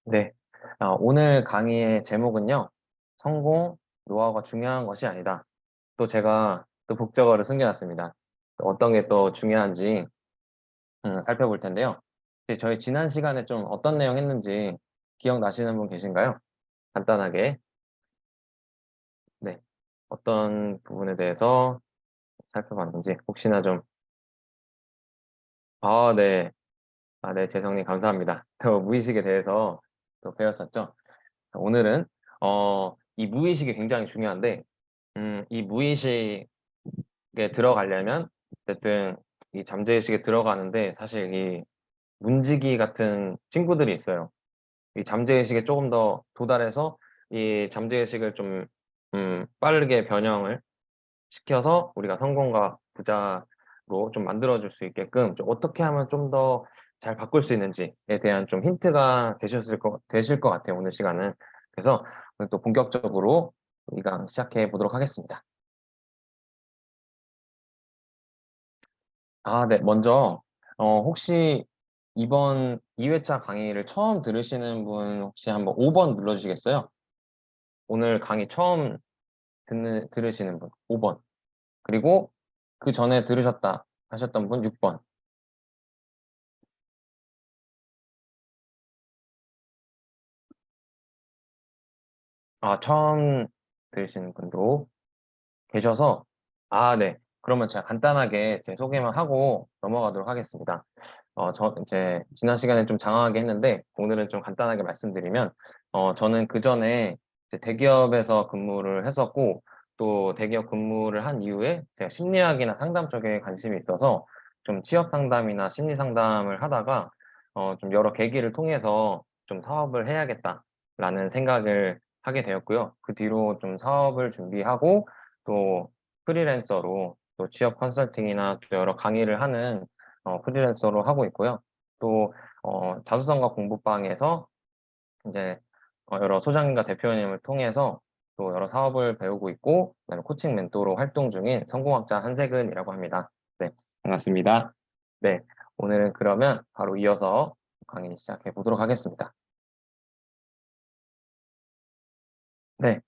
네. 오늘 강의의 제목은요. 성공, 노하우가 중요한 것이 아니다. 또 제가 또 북적어를 숨겨놨습니다. 또 어떤 게 또 중요한지 살펴볼 텐데요. 저희 지난 시간에 좀 어떤 내용 했는지 기억나시는 분 계신가요? 간단하게. 네. 어떤 부분에 대해서 살펴봤는지 혹시나 좀. 네. 네. 재성님 감사합니다. 또 무의식에 대해서 또 배웠었죠. 오늘은 이 무의식이 굉장히 중요한데 이 무의식에 들어가려면 어쨌든 이 잠재의식에 들어가는데 사실 이 문지기 같은 친구들이 있어요. 이 잠재의식에 조금 더 도달해서 이 잠재의식을 좀 빠르게 변형을 시켜서 우리가 성공과 부자로 좀 만들어줄 수 있게끔 좀 어떻게 하면 좀 더 잘 바꿀 수 있는지에 대한 좀 힌트가 되실 것 같아요, 오늘 시간은. 그래서 오늘 또 본격적으로 이 강 시작해 보도록 하겠습니다. 네. 먼저 혹시 이번 2회차 강의를 처음 들으시는 분 혹시 한번 5번 눌러주시겠어요? 오늘 강의 처음 들으시는 분 5번. 그리고 그 전에 들으셨다 하셨던 분 6번. 처음 들으시는 분도 계셔서, 네. 그러면 제가 간단하게 제 소개만 하고 넘어가도록 하겠습니다. 이제 지난 시간에 좀 장황하게 했는데 오늘은 좀 간단하게 말씀드리면, 저는 그 전에 대기업에서 근무를 했었고, 또 대기업 근무를 한 이후에 제가 심리학이나 상담 쪽에 관심이 있어서 좀 취업 상담이나 심리 상담을 하다가 좀 여러 계기를 통해서 좀 사업을 해야겠다라는 생각을 하게 되었고요. 그 뒤로 좀 사업을 준비하고 또 프리랜서로 또 취업 컨설팅이나 또 여러 강의를 하는 프리랜서로 하고 있고요. 또 자수성가 공부방에서 이제 여러 소장님과 대표님을 통해서 또 여러 사업을 배우고 있고, 그다음에 코칭 멘토로 활동 중인 성공학자 한세근이라고 합니다. 네, 반갑습니다. 네, 오늘은 그러면 바로 이어서 강의 시작해 보도록 하겠습니다. 네,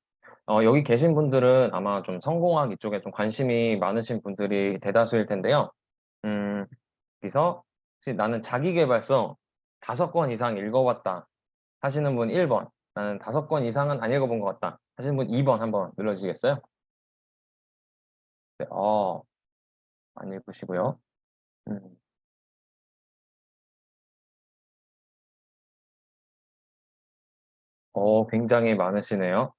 여기 계신 분들은 아마 좀 성공학 이쪽에 좀 관심이 많으신 분들이 대다수일 텐데요. 음, 그래서 혹시 나는 자기계발서 5권 이상 읽어봤다 하시는 분 1번, 나는 5권 이상은 안 읽어본 것 같다 하시는 분 2번 한번 눌러주시겠어요? 네, 안 읽으시고요. 음, 굉장히 많으시네요.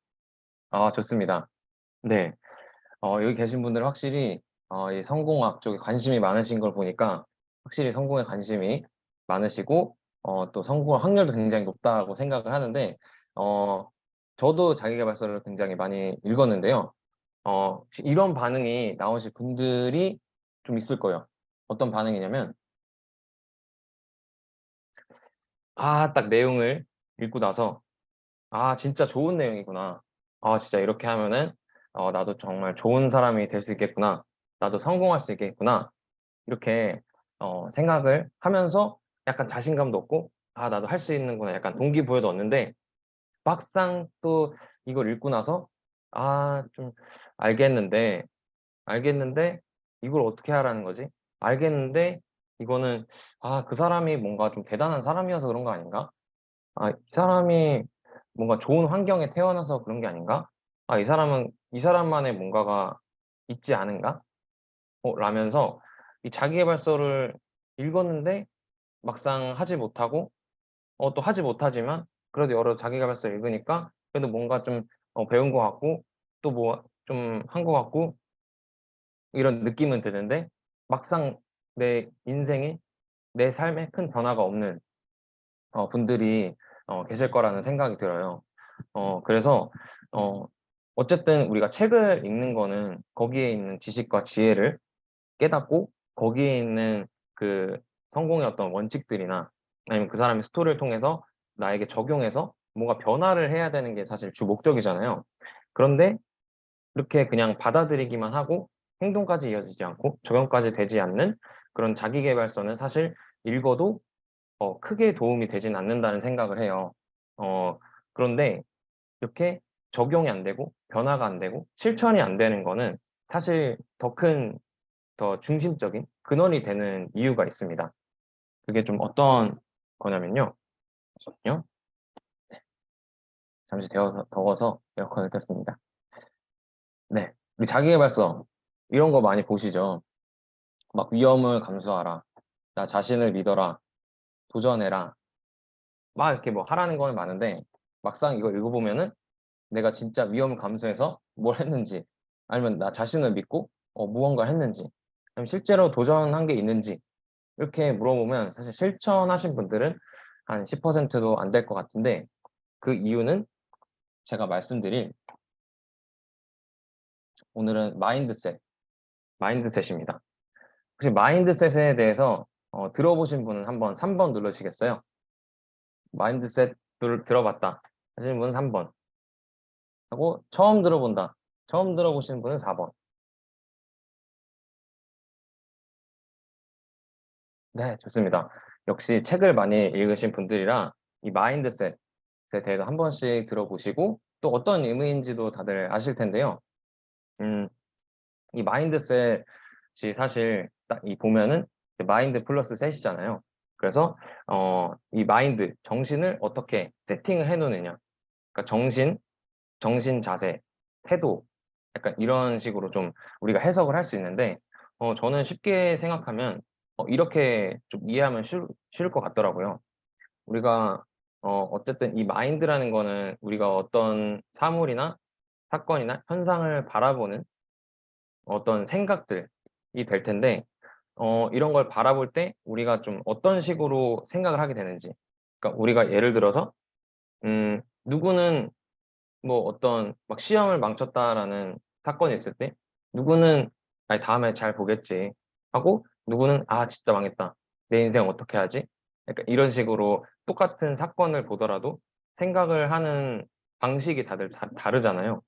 좋습니다. 네, 여기 계신 분들은 확실히 이 성공학 쪽에 관심이 많으신 걸 보니까 확실히 성공에 관심이 많으시고 또 성공 확률도 굉장히 높다고 생각을 하는데, 어, 저도 자기계발서를 굉장히 많이 읽었는데요. 혹시 이런 반응이 나오실 분들이 좀 있을 거예요. 어떤 반응이냐면, 딱 내용을 읽고 나서, 진짜 좋은 내용이구나. 진짜 이렇게 하면은, 나도 정말 좋은 사람이 될 수 있겠구나. 나도 성공할 수 있겠구나. 이렇게, 생각을 하면서 약간 자신감도 얻고, 나도 할 수 있는구나. 약간 동기부여도 얻는데, 막상 또 이걸 읽고 나서, 좀 알겠는데, 알겠는데 이걸 어떻게 하라는 거지? 알겠는데 이거는 그 사람이 뭔가 좀 대단한 사람이어서 그런 거 아닌가? 이 사람이 뭔가 좋은 환경에 태어나서 그런 게 아닌가? 이 사람만의 뭔가가 있지 않은가? 라면서 이 자기계발서를 읽었는데 막상 하지 못하고, 또 하지 못하지만 그래도 여러 자기계발서 읽으니까 그래도 뭔가 좀 배운 것 같고 또 뭐 좀 한 것 같고 이런 느낌은 드는데, 막상 내 인생에 내 삶에 큰 변화가 없는 분들이 계실 거라는 생각이 들어요. 그래서 어 어쨌든 우리가 책을 읽는 거는 거기에 있는 지식과 지혜를 깨닫고 거기에 있는 그 성공의 어떤 원칙들이나 아니면 그 사람의 스토리를 통해서 나에게 적용해서 뭔가 변화를 해야 되는 게 사실 주 목적이잖아요. 그런데 이렇게 그냥 받아들이기만 하고 행동까지 이어지지 않고 적용까지 되지 않는 그런 자기계발서는 사실 읽어도 크게 도움이 되진 않는다는 생각을 해요. 그런데 이렇게 적용이 안 되고 변화가 안 되고 실천이 안 되는 거는 사실 더 중심적인 근원이 되는 이유가 있습니다. 그게 좀 어떤 거냐면요. 잠시만요. 잠시 더워서 에어컨을 켰습니다. 네. 우리 자기계발서 이런 거 많이 보시죠? 막 위험을 감수하라. 나 자신을 믿어라. 도전해라. 막 이렇게 뭐 하라는 건 많은데 막상 이거 읽어보면은 내가 진짜 위험을 감수해서 뭘 했는지 아니면 나 자신을 믿고 무언가를 했는지 아니면 실제로 도전한 게 있는지 이렇게 물어보면 사실 실천하신 분들은 한 10%도 안 될 것 같은데 그 이유는 제가 말씀드릴 오늘은 마인드셋입니다. 혹시 마인드셋에 대해서 들어보신 분은 한번 3번 눌러주시겠어요? 마인드셋 들어봤다 하시는 분은 3번 하고 처음 들어본다. 처음 들어보신 분은 4번. 네, 좋습니다. 역시 책을 많이 읽으신 분들이라 이 마인드셋에 대해서 한 번씩 들어보시고 또 어떤 의미인지도 다들 아실 텐데요. 음, 이 마인드셋이 사실 딱 이 보면은 마인드 플러스 셋이잖아요. 그래서 이 마인드, 정신을 어떻게 세팅을 해 놓느냐. 그러니까 정신 자세, 태도, 약간 이런 식으로 좀 우리가 해석을 할 수 있는데, 저는 쉽게 생각하면, 이렇게 좀 이해하면 쉬울 것 같더라고요. 우리가, 어쨌든 이 마인드라는 거는 우리가 어떤 사물이나 사건이나 현상을 바라보는 어떤 생각들이 될 텐데, 이런 걸 바라볼 때 우리가 좀 어떤 식으로 생각을 하게 되는지. 그러니까 우리가 예를 들어서, 누구는 뭐 어떤 막 시험을 망쳤다라는 사건이 있을 때 누구는 '아이 다음에 잘 보겠지.' 하고 누구는 '아 진짜 망했다. 내 인생 어떻게 하지?' 약간 이런 식으로 똑같은 사건을 보더라도 생각을 하는 방식이 다들 다르잖아요.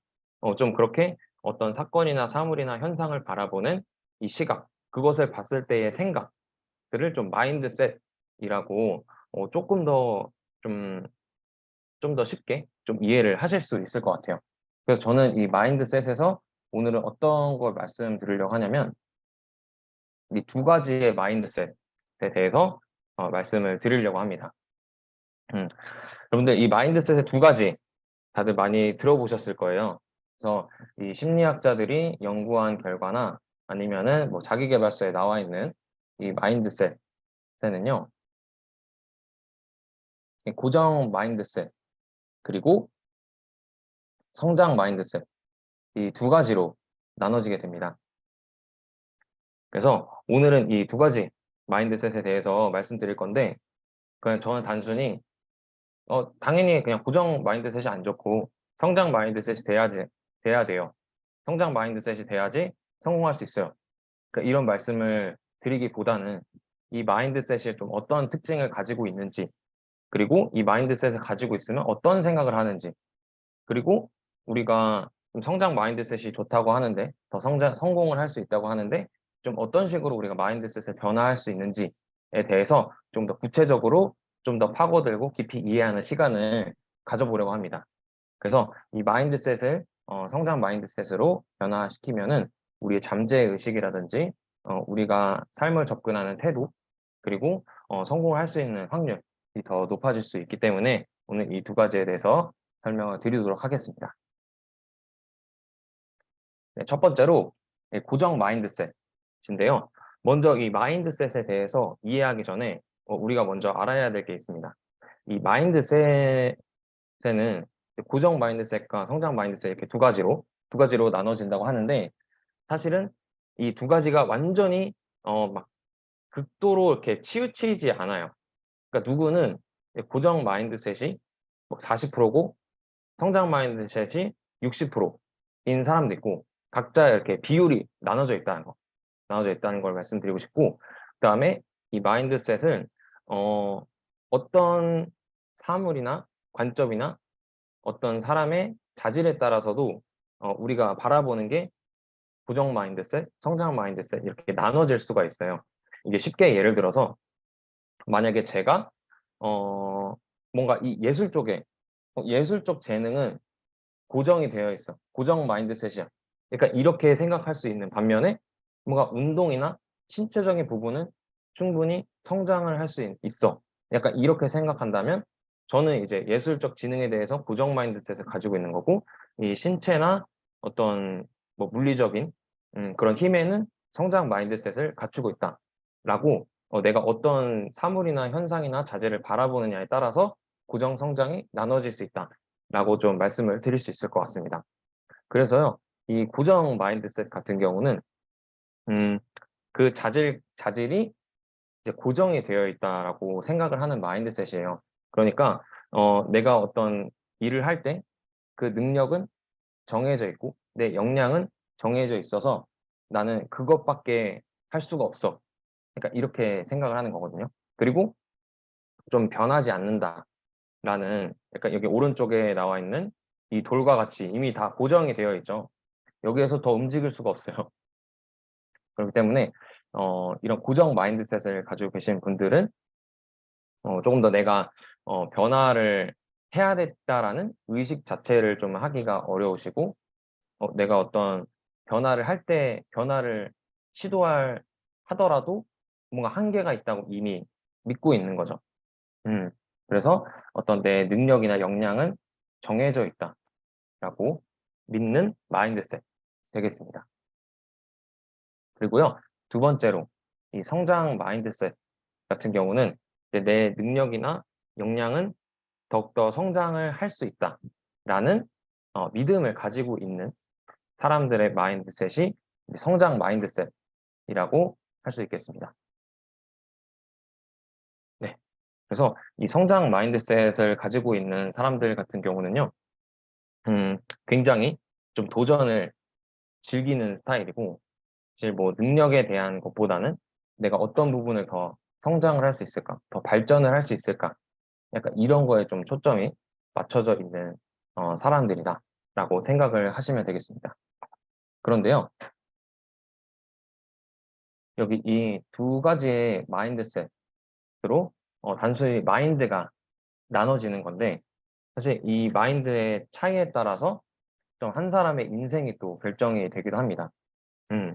좀 그렇게 어떤 사건이나 사물이나 현상을 바라보는 이 시각, 그것을 봤을 때의 생각들을 좀 마인드셋이라고 쪼끔 더좀 좀 더 쉽게 좀 이해를 하실 수 있을 것 같아요. 그래서 저는 이 마인드셋에서 오늘은 어떤 걸 말씀드리려고 하냐면 이 두 가지의 마인드셋에 대해서 말씀을 드리려고 합니다. 음. 여러분들 이 마인드셋의 두 가지 다들 많이 들어보셨을 거예요. 그래서 이 심리학자들이 연구한 결과나 아니면은 뭐 자기계발서에 나와 있는 이 마인드셋에는요. 이 고정 마인드셋 그리고 성장 마인드셋 이 두 가지로 나눠지게 됩니다. 그래서 오늘은 이 두 가지 마인드셋에 대해서 말씀드릴 건데 그냥 저는 단순히 당연히 그냥 고정 마인드셋이 안 좋고 성장 마인드셋이 돼야 돼요. 성장 마인드셋이 돼야지 성공할 수 있어요. 그러니까 이런 말씀을 드리기보다는 이 마인드셋이 좀 어떤 특징을 가지고 있는지 그리고 이 마인드셋을 가지고 있으면 어떤 생각을 하는지 그리고 우리가 좀 성장 마인드셋이 좋다고 하는데 더 성공을 할 수 있다고 하는데 좀 어떤 식으로 우리가 마인드셋을 변화할 수 있는지에 대해서 좀 더 구체적으로 좀 더 파고들고 깊이 이해하는 시간을 가져보려고 합니다. 그래서 이 마인드셋을 성장 마인드셋으로 변화시키면은 우리의 잠재 의식이라든지 우리가 삶을 접근하는 태도 그리고 성공을 할 수 있는 확률이 더 높아질 수 있기 때문에 오늘 이 두 가지에 대해서 설명을 드리도록 하겠습니다. 네, 첫 번째로 고정 마인드셋인데요. 먼저 이 마인드셋에 대해서 이해하기 전에 우리가 먼저 알아야 될 게 있습니다. 이 마인드셋에는 고정 마인드셋과 성장 마인드셋 이렇게 두 가지로 나눠진다고 하는데 사실은 이 두 가지가 완전히 막 극도로 이렇게 치우치지 않아요. 그러니까 누구는 고정 마인드셋이 뭐 40%고 성장 마인드셋이 60%인 사람도 있고 각자 이렇게 비율이 나눠져 있다는 걸 말씀드리고 싶고 그다음에 이 마인드셋은 어 어떤 사물이나 관점이나 어떤 사람의 자질에 따라서도 우리가 바라보는 게 고정 마인드셋, 성장 마인드셋 이렇게 나눠질 수가 있어요. 이게 쉽게 예를 들어서 만약에 제가 어 뭔가 이 예술 쪽에 예술적 재능은 고정이 되어 있어. 고정 마인드셋이야. 그러니까 이렇게 생각할 수 있는 반면에 뭔가 운동이나 신체적인 부분은 충분히 성장을 할 수 있어. 약간 이렇게 생각한다면 저는 이제 예술적 지능에 대해서 고정 마인드셋을 가지고 있는 거고 이 신체나 어떤 뭐 물리적인 그런 힘에는 성장 마인드셋을 갖추고 있다라고 내가 어떤 사물이나 현상이나 자재를 바라보느냐에 따라서 고정 성장이 나눠질 수 있다라고 좀 말씀을 드릴 수 있을 것 같습니다. 그래서요, 이 고정 마인드셋 같은 경우는 음, 그 자질이 이제 고정이 되어 있다라고 생각을 하는 마인드셋이에요. 그러니까 내가 어떤 일을 할 때 그 능력은 정해져 있고 내 역량은 정해져 있어서 나는 그것밖에 할 수가 없어. 그러니까 이렇게 생각을 하는 거거든요. 그리고 좀 변하지 않는다라는 약간 여기 오른쪽에 나와 있는 이 돌과 같이 이미 다 고정이 되어 있죠. 여기에서 더 움직일 수가 없어요. 그렇기 때문에 이런 고정 마인드셋을 가지고 계신 분들은 조금 더 내가 변화를 해야 겠다라는 의식 자체를 좀 하기가 어려우시고 내가 어떤 변화를 할 때 변화를 시도할 하더라도 뭔가 한계가 있다고 이미 믿고 있는 거죠. 음. 그래서 어떤 내 능력이나 역량은 정해져 있다라고 믿는 마인드셋 되겠습니다. 그리고요, 두 번째로 이 성장 마인드셋 같은 경우는 이제 내 능력이나 역량은 더욱더 성장을 할 수 있다라는 믿음을 가지고 있는 사람들의 마인드셋이 이제 성장 마인드셋이라고 할 수 있겠습니다. 네. 그래서 이 성장 마인드셋을 가지고 있는 사람들 같은 경우는요, 굉장히 좀 도전을 즐기는 스타일이고, 사실 뭐 능력에 대한 것보다는 내가 어떤 부분을 더 성장을 할 수 있을까, 더 발전을 할 수 있을까, 약간 이런 거에 좀 초점이 맞춰져 있는 사람들이다라고 생각을 하시면 되겠습니다. 그런데요, 여기 이 두 가지의 마인드셋으로 단순히 마인드가 나눠지는 건데, 사실 이 마인드의 차이에 따라서 좀 한 사람의 인생이 또 결정이 되기도 합니다. 음,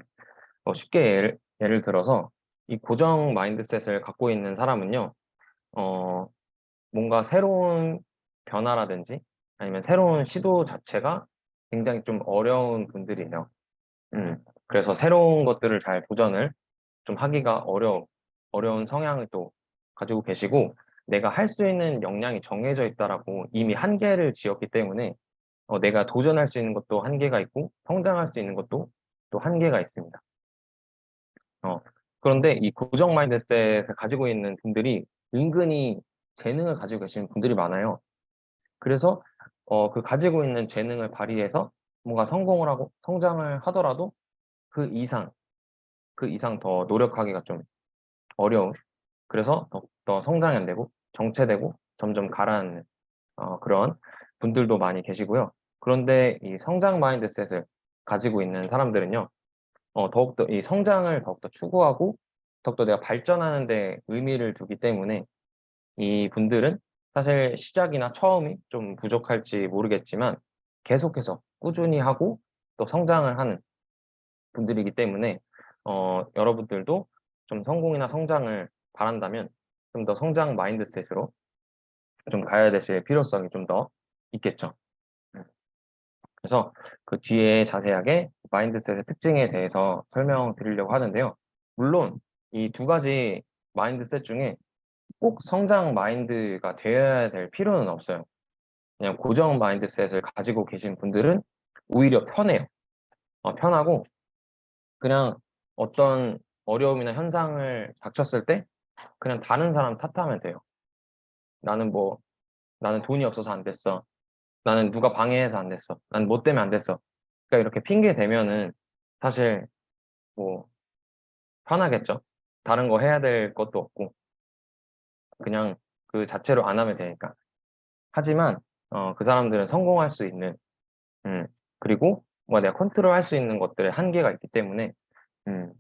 쉽게 예를 들어서 이 고정 마인드셋을 갖고 있는 사람은요, 어, 뭔가 새로운 변화라든지 아니면 새로운 시도 자체가 굉장히 좀 어려운 분들이에요. 그래서 새로운 것들을 잘 도전을 좀 하기가 어려운 성향을 또 가지고 계시고 내가 할 수 있는 역량이 정해져 있다라고 이미 한계를 지었기 때문에 내가 도전할 수 있는 것도 한계가 있고 성장할 수 있는 것도 또 한계가 있습니다. 어, 그런데 이 고정 마인드셋을 가지고 있는 분들이 은근히 재능을 가지고 계시는 분들이 많아요. 그래서 그 가지고 있는 재능을 발휘해서 뭔가 성공을 하고 성장을 하더라도 그 이상, 그 이상 더 노력하기가 좀 어려운, 그래서 더 성장이 안 되고 정체되고 점점 가라앉는 그런 분들도 많이 계시고요. 그런데 이 성장 마인드셋을 가지고 있는 사람들은요, 더욱더 이 성장을 더욱더 추구하고 더욱더 내가 발전하는 데 의미를 두기 때문에 이 분들은 사실 시작이나 처음이 좀 부족할지 모르겠지만 계속해서 꾸준히 하고 또 성장을 하는 분들이기 때문에 여러분들도 좀 성공이나 성장을 바란다면 좀 더 성장 마인드셋으로 좀 가야 되실 필요성이 좀 더 있겠죠. 음. 그래서 그 뒤에 자세하게 마인드셋의 특징에 대해서 설명드리려고 하는데요. 물론 이 두 가지 마인드셋 중에 꼭 성장 마인드가 되어야 될 필요는 없어요. 그냥 고정 마인드셋을 가지고 계신 분들은 오히려 편해요. 편하고 그냥 어떤 어려움이나 현상을 닥쳤을 때 그냥 다른 사람 탓하면 돼요. 나는 뭐 나는 돈이 없어서 안 됐어. 나는 누가 방해해서 안 됐어. 난 뭐 때문에 안 됐어. 그러니까 이렇게 핑계 대면은 사실 뭐 편하겠죠. 다른 거 해야 될 것도 없고 그냥 그 자체로 안 하면 되니까. 하지만 그 사람들은 성공할 수 있는 음 그리고 뭐 내가 컨트롤할 수 있는 것들의 한계가 있기 때문에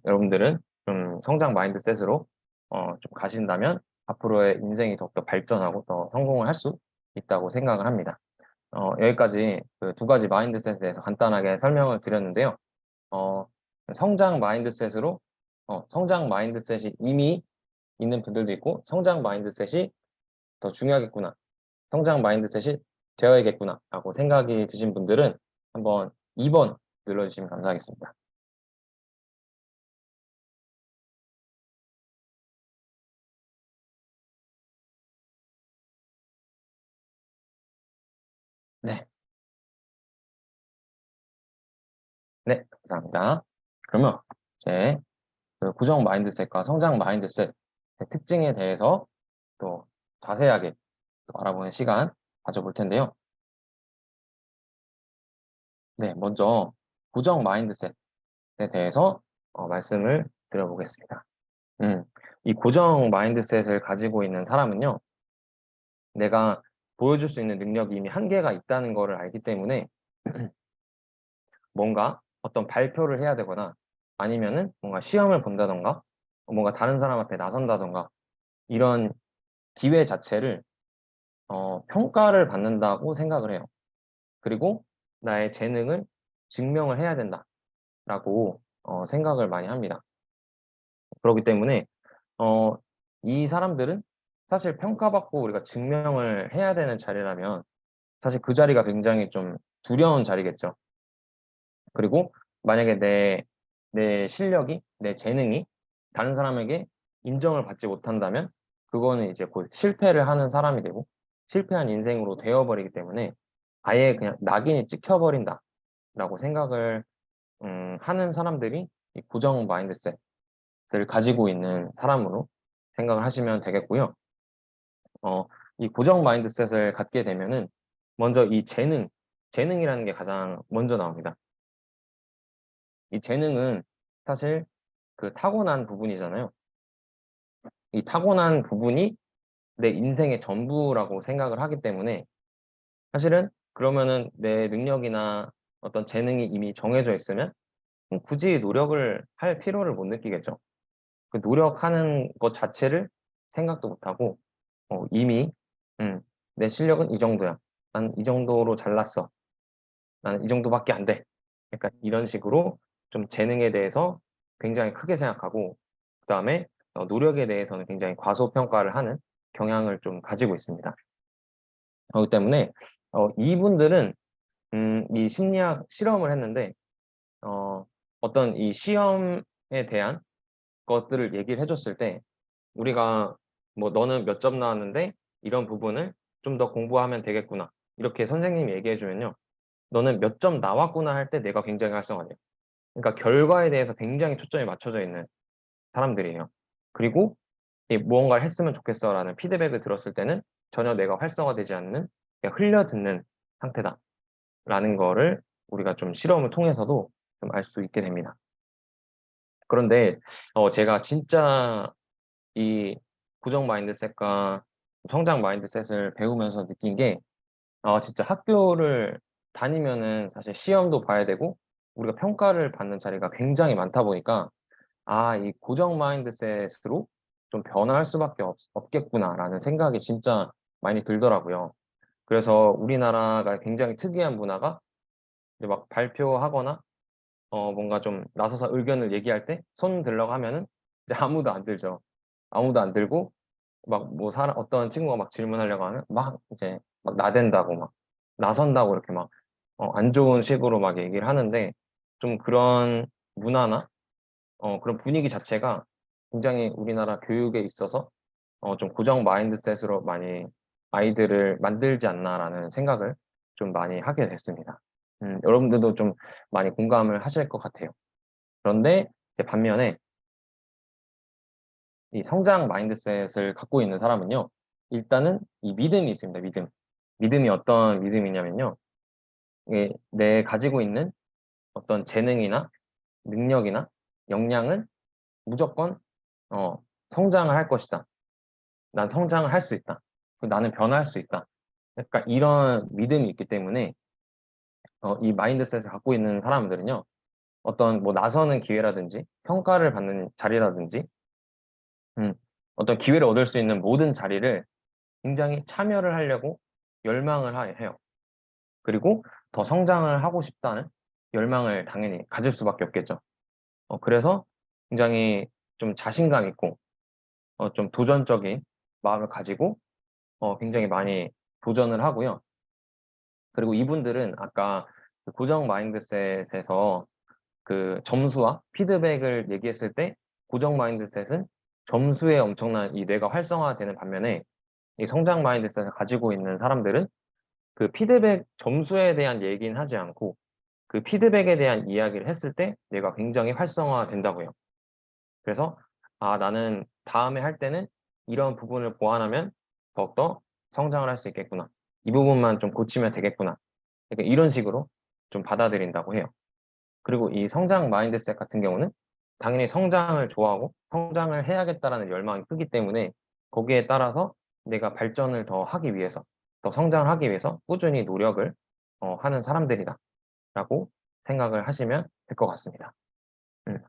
여러분들은 좀 성장 마인드셋으로 좀 가신다면 앞으로의 인생이 더욱더 발전하고 더 성공을 할 수 있다고 생각을 합니다. 여기까지 그 두 가지 마인드셋에 대해서 간단하게 설명을 드렸는데요. 어, 성장 마인드셋으로 성장 마인드셋이 이미 있는 분들도 있고 성장 마인드셋이 더 중요하겠구나. 성장 마인드셋이 되어야겠구나 라고 생각이 드신 분들은 한번 2번 눌러주시면 감사하겠습니다. 네, 네, 감사합니다. 그러면 이제 그 고정 마인드셋과 성장 마인드셋의 특징에 대해서 또 자세하게 또 알아보는 시간 가져볼 텐데요. 네, 먼저 고정 마인드셋에 대해서 말씀을 드려보겠습니다. 음, 이 고정 마인드셋을 가지고 있는 사람은요, 내가 보여줄 수 있는 능력이 이미 한계가 있다는 것을 알기 때문에 뭔가 어떤 발표를 해야 되거나 아니면은 뭔가 시험을 본다던가 뭔가 다른 사람 앞에 나선다던가 이런 기회 자체를 평가를 받는다고 생각을 해요. 그리고 나의 재능을 증명을 해야 된다라고 생각을 많이 합니다. 그렇기 때문에 어, 이 사람들은 사실 평가받고 우리가 증명을 해야 되는 자리라면 사실 그 자리가 굉장히 좀 두려운 자리겠죠. 그리고 만약에 내 실력이, 내 재능이 다른 사람에게 인정을 받지 못한다면 그거는 이제 곧 실패를 하는 사람이 되고 실패한 인생으로 되어버리기 때문에 아예 그냥 낙인이 찍혀버린다라고 생각을 하는 사람들이 이 고정 마인드셋을 가지고 있는 사람으로 생각을 하시면 되겠고요. 어, 이 고정 마인드셋을 갖게 되면은 먼저 이 재능이라는 게 가장 먼저 나옵니다. 이 재능은 사실 그 타고난 부분이잖아요. 이 타고난 부분이 내 인생의 전부라고 생각을 하기 때문에 사실은 그러면은 내 능력이나 어떤 재능이 이미 정해져 있으면 굳이 노력을 할 필요를 못 느끼겠죠. 그 노력하는 것 자체를 생각도 못하고 이미 음, 내 실력은 이 정도야. 난 이 정도로 잘났어. 나는 이 정도밖에 안 돼. 약간 이런 식으로 좀 재능에 대해서 굉장히 크게 생각하고 그다음에 노력에 대해서는 굉장히 과소평가를 하는 경향을 좀 가지고 있습니다. 그렇기 때문에 이분들은 이 심리학 실험을 했는데 어, 어떤 이 시험에 대한 것들을 얘기를 해줬을 때 우리가 뭐 너는 몇 점 나왔는데 이런 부분을 좀 더 공부하면 되겠구나. 이렇게 선생님이 얘기해 주면요. 너는 몇 점 나왔구나 할 때 내가 굉장히 활성화돼요. 그러니까 결과에 대해서 굉장히 초점이 맞춰져 있는 사람들이에요. 그리고 이 무언가를 했으면 좋겠어라는 피드백을 들었을 때는 전혀 내가 활성화되지 않는 그냥 흘려듣는 상태다라는 거를 우리가 좀 실험을 통해서도 좀 알 수 있게 됩니다. 그런데 제가 진짜 이 고정 마인드셋과 성장 마인드셋을 배우면서 느낀 게 진짜 학교를 다니면은 사실 시험도 봐야 되고 우리가 평가를 받는 자리가 굉장히 많다 보니까 이 고정 마인드셋으로 좀 변화할 수밖에 없겠구나라는 생각이 진짜 많이 들더라고요. 그래서 우리나라가 굉장히 특이한 문화가 이제 막 발표하거나 뭔가 좀 나서서 의견을 얘기할 때 손 들라고 하면은 이제 아무도 안 들죠. 아무도 안 들고 막 뭐 사람 어떤 친구가 막 질문하려고 하면 막 이제 막 나댄다고 막 나선다고 이렇게 막 안 좋은 식으로 막 얘기를 하는데 좀 그런 문화나 그런 분위기 자체가 굉장히 우리나라 교육에 있어서 좀 고정 마인드셋으로 많이 아이들을 만들지 않나라는 생각을 좀 많이 하게 됐습니다. 여러분들도 좀 많이 공감을 하실 것 같아요. 그런데 이제 반면에 이 성장 마인드셋을 갖고 있는 사람은요, 일단은 이 믿음이 있습니다. 믿음. 믿음이 어떤 믿음이냐면요, 이게 내 가지고 있는 어떤 재능이나 능력이나 역량은 무조건 성장을 할 것이다. 난 성장을 할 수 있다. 그리고 나는 변화할 수 있다. 약간 이런 믿음이 있기 때문에 이 마인드셋을 갖고 있는 사람들은요, 어떤 뭐 나서는 기회라든지 평가를 받는 자리라든지 음, 어떤 기회를 얻을 수 있는 모든 자리를 굉장히 참여를 하려고 열망을 해요. 그리고 더 성장을 하고 싶다는 열망을 당연히 가질 수밖에 없겠죠. 그래서 굉장히 좀 자신감 있고 좀 도전적인 마음을 가지고 굉장히 많이 도전을 하고요. 그리고 이분들은 아까 그 고정 마인드셋에서 그 점수와 피드백을 얘기했을 때 고정 마인드셋은 점수에 엄청난 이 뇌가 활성화되는 반면에 이 성장 마인드셋을 가지고 있는 사람들은 그 피드백 점수에 대한 얘기는 하지 않고 그 피드백에 대한 이야기를 했을 때 뇌가 굉장히 활성화된다고요. 그래서 나는 다음에 할 때는 이런 부분을 보완하면 더욱더 성장을 할 수 있겠구나. 이 부분만 좀 고치면 되겠구나. 그러니까 이런 식으로 좀 받아들인다고 해요. 그리고 이 성장 마인드셋 같은 경우는 당연히 성장을 좋아하고 성장을 해야겠다라는 열망이 크기 때문에 거기에 따라서 내가 발전을 더 하기 위해서, 더 성장을 하기 위해서 꾸준히 노력을 하는 사람들이다라고 생각을 하시면 될 것 같습니다. 음.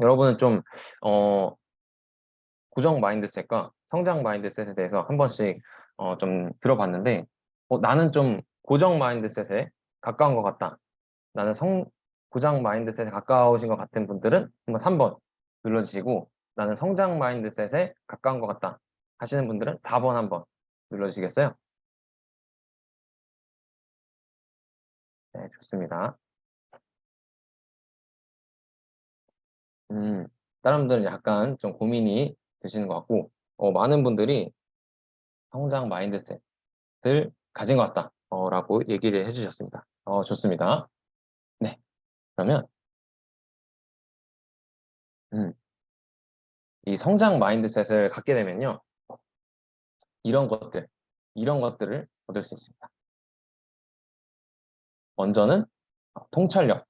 여러분은 좀 어, 고정 마인드셋과 성장 마인드셋에 대해서 한 번씩 좀 들어봤는데 나는 좀 고정 마인드셋에 가까운 것 같다. 나는 고장 마인드셋에 가까우신 것 같은 분들은 한번 3번 눌러주시고 나는 성장 마인드셋에 가까운 것 같다 하시는 분들은 4번 한번 눌러주시겠어요? 네, 좋습니다. 음, 다른 분들은 약간 좀 고민이 되시는 것 같고 많은 분들이 성장 마인드셋을 가진 것 같다 라고 얘기를 해주셨습니다. 좋습니다. 네, 그러면 음, 이 성장 마인드셋을 갖게 되면요 이런 것들 이런 것들을 얻을 수 있습니다. 먼저는 통찰력,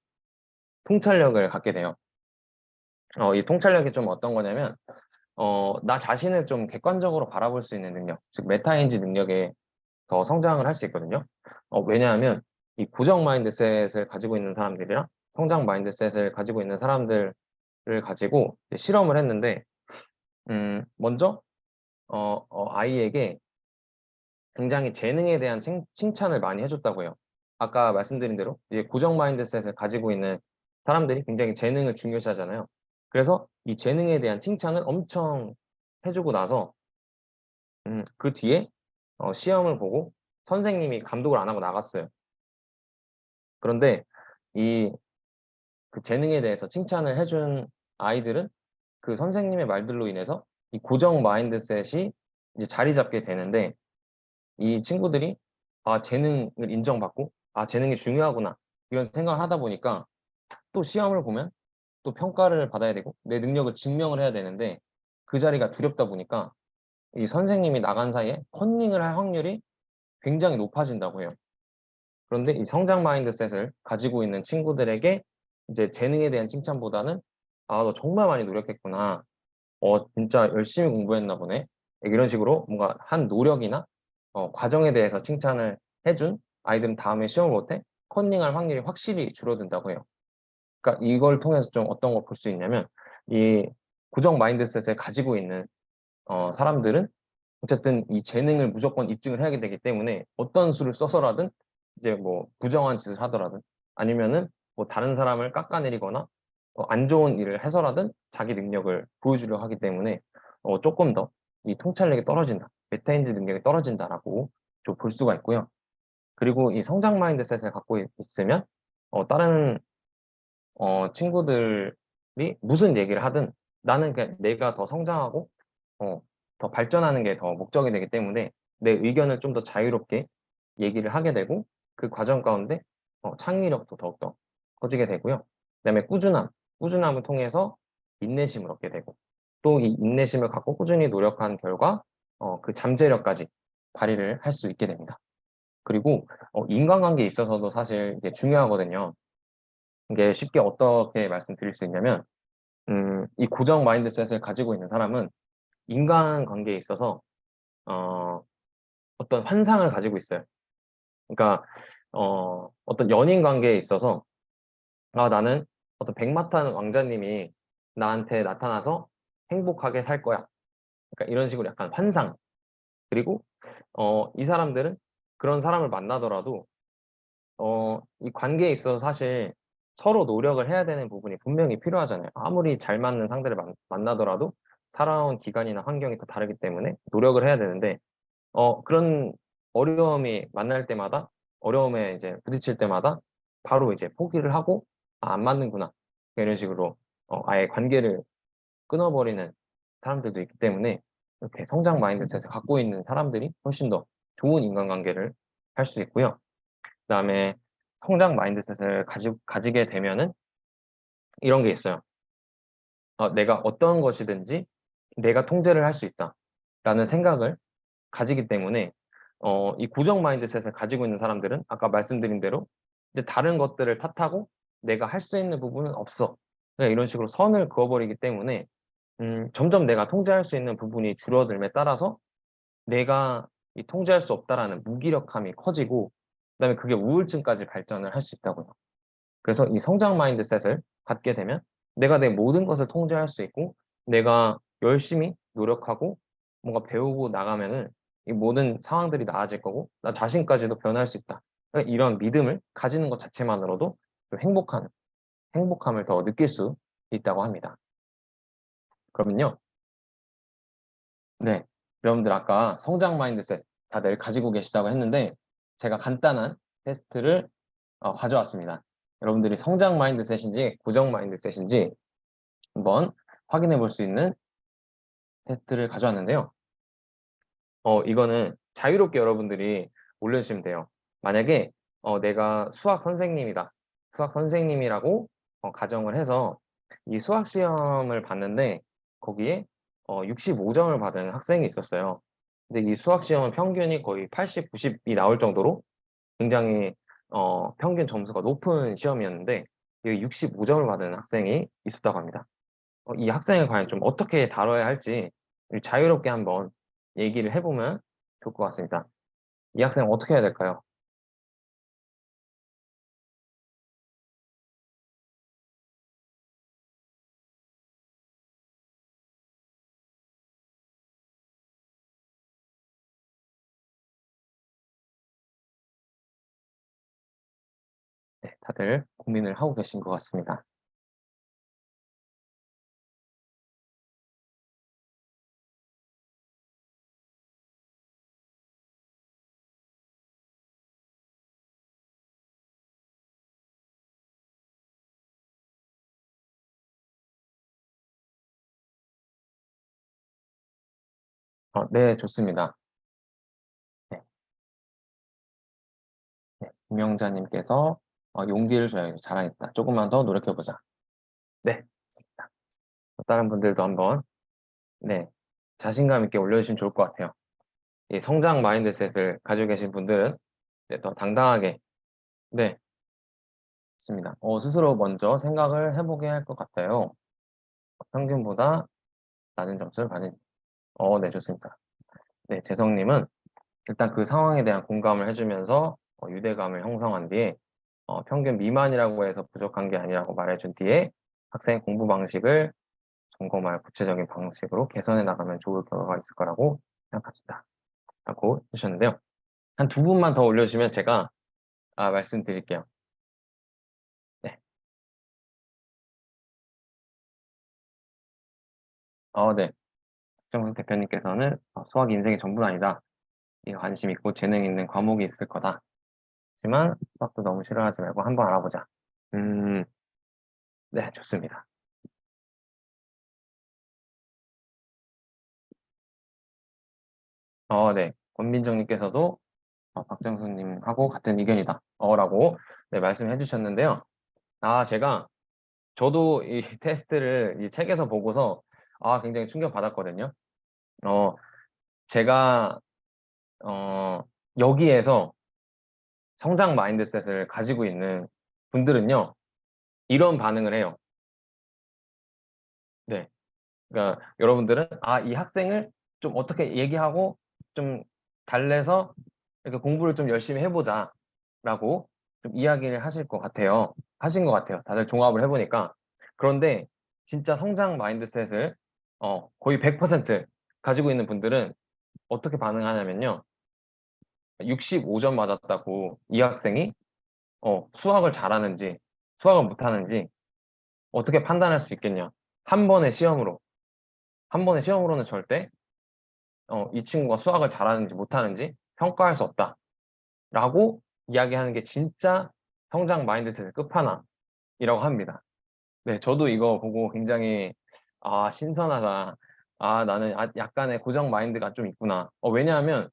통찰력을 갖게 돼요. 이 통찰력이 좀 어떤 거냐면, 나 자신을 좀 객관적으로 바라볼 수 있는 능력, 즉 메타인지 능력에 더 성장을 할 수 있거든요. 왜냐하면 이 고정 마인드셋을 가지고 있는 사람들이랑 성장 마인드셋을 가지고 있는 사람들을 가지고 이제 실험을 했는데, 먼저 아이에게 굉장히 재능에 대한 칭찬을 많이 해줬다고 해요. 아까 말씀드린 대로 이제 고정 마인드셋을 가지고 있는 사람들이 굉장히 재능을 중요시하잖아요. 그래서 이 재능에 대한 칭찬을 엄청 해주고 나서 그 뒤에 시험을 보고 선생님이 감독을 안 하고 나갔어요. 그런데 이 그 재능에 대해서 칭찬을 해준 아이들은 그 선생님의 말들로 인해서 이 고정 마인드셋이 이제 자리 잡게 되는데 이 친구들이 재능을 인정받고 재능이 중요하구나 이런 생각을 하다 보니까 또 시험을 보면 또 평가를 받아야 되고 내 능력을 증명을 해야 되는데 그 자리가 두렵다 보니까 이 선생님이 나간 사이에 컨닝을 할 확률이 굉장히 높아진다고 해요. 그런데 이 성장 마인드셋을 가지고 있는 친구들에게 이제 재능에 대한 칭찬보다는 너 정말 많이 노력했구나. 진짜 열심히 공부했나 보네. 이런 식으로 뭔가 한 노력이나 과정에 대해서 칭찬을 해준 아이들은 다음에 시험을 볼 때 컨닝할 확률이 확실히 줄어든다고 해요. 그러니까 이걸 통해서 좀 어떤 걸 볼 수 있냐면 이 고정 마인드셋을 가지고 있는 사람들은 어쨌든 이 재능을 무조건 입증을 해야 되기 때문에 어떤 수를 써서라든 이제 뭐 부정한 짓을 하더라든 아니면은 뭐 다른 사람을 깎아내리거나 안 좋은 일을 해서라든 자기 능력을 보여주려고 하기 때문에 조금 더 이 통찰력이 떨어진다, 메타인지 능력이 떨어진다라고 좀 볼 수가 있고요. 그리고 이 성장 마인드셋을 갖고 있으면 다른 친구들이 무슨 얘기를 하든 나는 그냥 내가 더 성장하고 어, 더 발전하는 게 더 목적이 되기 때문에 내 의견을 좀 더 자유롭게 얘기를 하게 되고 그 과정 가운데 창의력도 더욱더 커지게 되고요. 그다음에 꾸준함을 통해서 인내심을 얻게 되고 또 이 인내심을 갖고 꾸준히 노력한 결과 그 잠재력까지 발휘를 할 수 있게 됩니다. 그리고 인간관계에 있어서도 사실 이게 중요하거든요. 이게 쉽게 어떻게 말씀드릴 수 있냐면 이 고정 마인드셋을 가지고 있는 사람은 인간관계에 있어서 어, 어떤 환상을 가지고 있어요. 그러니까 어떤 연인 관계에 있어서 나는 어떤 백마탄 왕자님이 나한테 나타나서 행복하게 살 거야. 그러니까 이런 식으로 약간 환상. 그리고 이 사람들은 그런 사람을 만나더라도 이 관계에 있어서 사실 서로 노력을 해야 되는 부분이 분명히 필요하잖아요. 아무리 잘 맞는 상대를 만나더라도 살아온 기간이나 환경이 다 다르기 때문에 노력을 해야 되는데, 그런 어려움이 만날 때마다, 어려움에 이제 부딪힐 때마다 바로 이제 포기를 하고, 아, 안 맞는구나. 이런 식으로, 아예 관계를 끊어버리는 사람들도 있기 때문에, 이렇게 성장 마인드셋을 갖고 있는 사람들이 훨씬 더 좋은 인간관계를 할 수 있고요. 그다음에 성장 마인드셋을 가지게 되면은 이런 게 있어요. 내가 어떤 것이든지 내가 통제를 할 수 있다라는 생각을 가지기 때문에, 이 고정 마인드셋을 가지고 있는 사람들은 아까 말씀드린 대로 이제 다른 것들을 탓하고 내가 할 수 있는 부분은 없어. 그냥 이런 식으로 선을 그어버리기 때문에, 점점 내가 통제할 수 있는 부분이 줄어들에 따라서 내가 이 통제할 수 없다라는 무기력함이 커지고, 그다음에 그게 우울증까지 발전을 할 수 있다고요. 그래서 이 성장 마인드셋을 갖게 되면 내가 내 모든 것을 통제할 수 있고, 내가 열심히 노력하고 뭔가 배우고 나가면은 이 모든 상황들이 나아질 거고 나 자신까지도 변할 수 있다. 그러니까 이런 믿음을 가지는 것 자체만으로도 좀 행복함을 더 느낄 수 있다고 합니다. 그러면요. 네. 여러분들 아까 성장 마인드셋 다들 가지고 계시다고 했는데, 제가 간단한 테스트를 가져왔습니다. 여러분들이 성장 마인드셋인지 고정 마인드셋인지 한번 확인해 볼 수 있는 테스트를 가져왔는데요. 이거는 자유롭게 여러분들이 올려주시면 돼요. 만약에 내가 수학 선생님이다. 수학 선생님이라고 가정을 해서 이 수학 시험을 봤는데 거기에 65점을 받은 학생이 있었어요. 근데 이 수학 시험은 평균이 거의 80, 90이 나올 정도로 굉장히 평균 점수가 높은 시험이었는데, 이 65점을 받은 학생이 있었다고 합니다. 이 학생을 과연 좀 어떻게 다뤄야 할지 자유롭게 한번 얘기를 해보면 좋을 것 같습니다. 이 학생 어떻게 해야 될까요? 네, 다들 고민을 하고 계신 것 같습니다. 네, 좋습니다. 네, 네, 김영자님께서 용기를 줘야겠다. 잘하겠다. 조금만 더 노력해보자. 네, 다른 분들도 한번, 네, 자신감 있게 올려주시면 좋을 것 같아요. 이 성장 마인드셋을 가지고 계신 분들은 네, 더 당당하게, 네, 좋습니다. 스스로 먼저 생각을 해보게 할 것 같아요. 평균보다 낮은 점수를 받은, 네, 좋습니다. 네, 재성님은 일단 그 상황에 대한 공감을 해주면서 유대감을 형성한 뒤에 평균 미만이라고 해서 부족한 게 아니라고 말해준 뒤에 학생 공부 방식을 점검할 구체적인 방식으로 개선해 나가면 좋을 결과가 있을 거라고 생각합니다. 라고 해주셨는데요. 한 두 분만 더 올려주시면 제가 말씀드릴게요. 네. 네. 정석 대표님께서는 수학이 인생의 전부는 아니다. 이 관심 있고 재능 있는 과목이 있을 거다. 하지만 수학도 너무 싫어하지 말고 한번 알아보자. 음, 네, 좋습니다. 네. 권민정님께서도 박정수님하고 같은 의견이다. 라고 네, 말씀해 주셨는데요. 저도 이 테스트를 이 책에서 보고서 굉장히 충격받았거든요. 어, 제가 여기에서 성장 마인드셋을 가지고 있는 분들은요, 이런 반응을 해요. 네. 그러니까 여러분들은 이 학생을 좀 어떻게 얘기하고 좀 달래서 이렇게 공부를 좀 열심히 해보자라고 좀 이야기를 하신 것 같아요. 다들 종합을 해보니까. 그런데 진짜 성장 마인드셋을 거의 100% 가지고 있는 분들은 어떻게 반응하냐면요. 65점 맞았다고 이 학생이 수학을 잘하는지 수학을 못하는지 어떻게 판단할 수 있겠냐? 한 번의 시험으로. 한 번의 시험으로는 절대 이 친구가 수학을 잘하는지 못하는지 평가할 수 없다라고 이야기하는 게 진짜 성장 마인드셋의 끝판왕이라고 합니다. 네, 저도 이거 보고 굉장히 신선하다. 나는 약간의 고정 마인드가 좀 있구나. 왜냐하면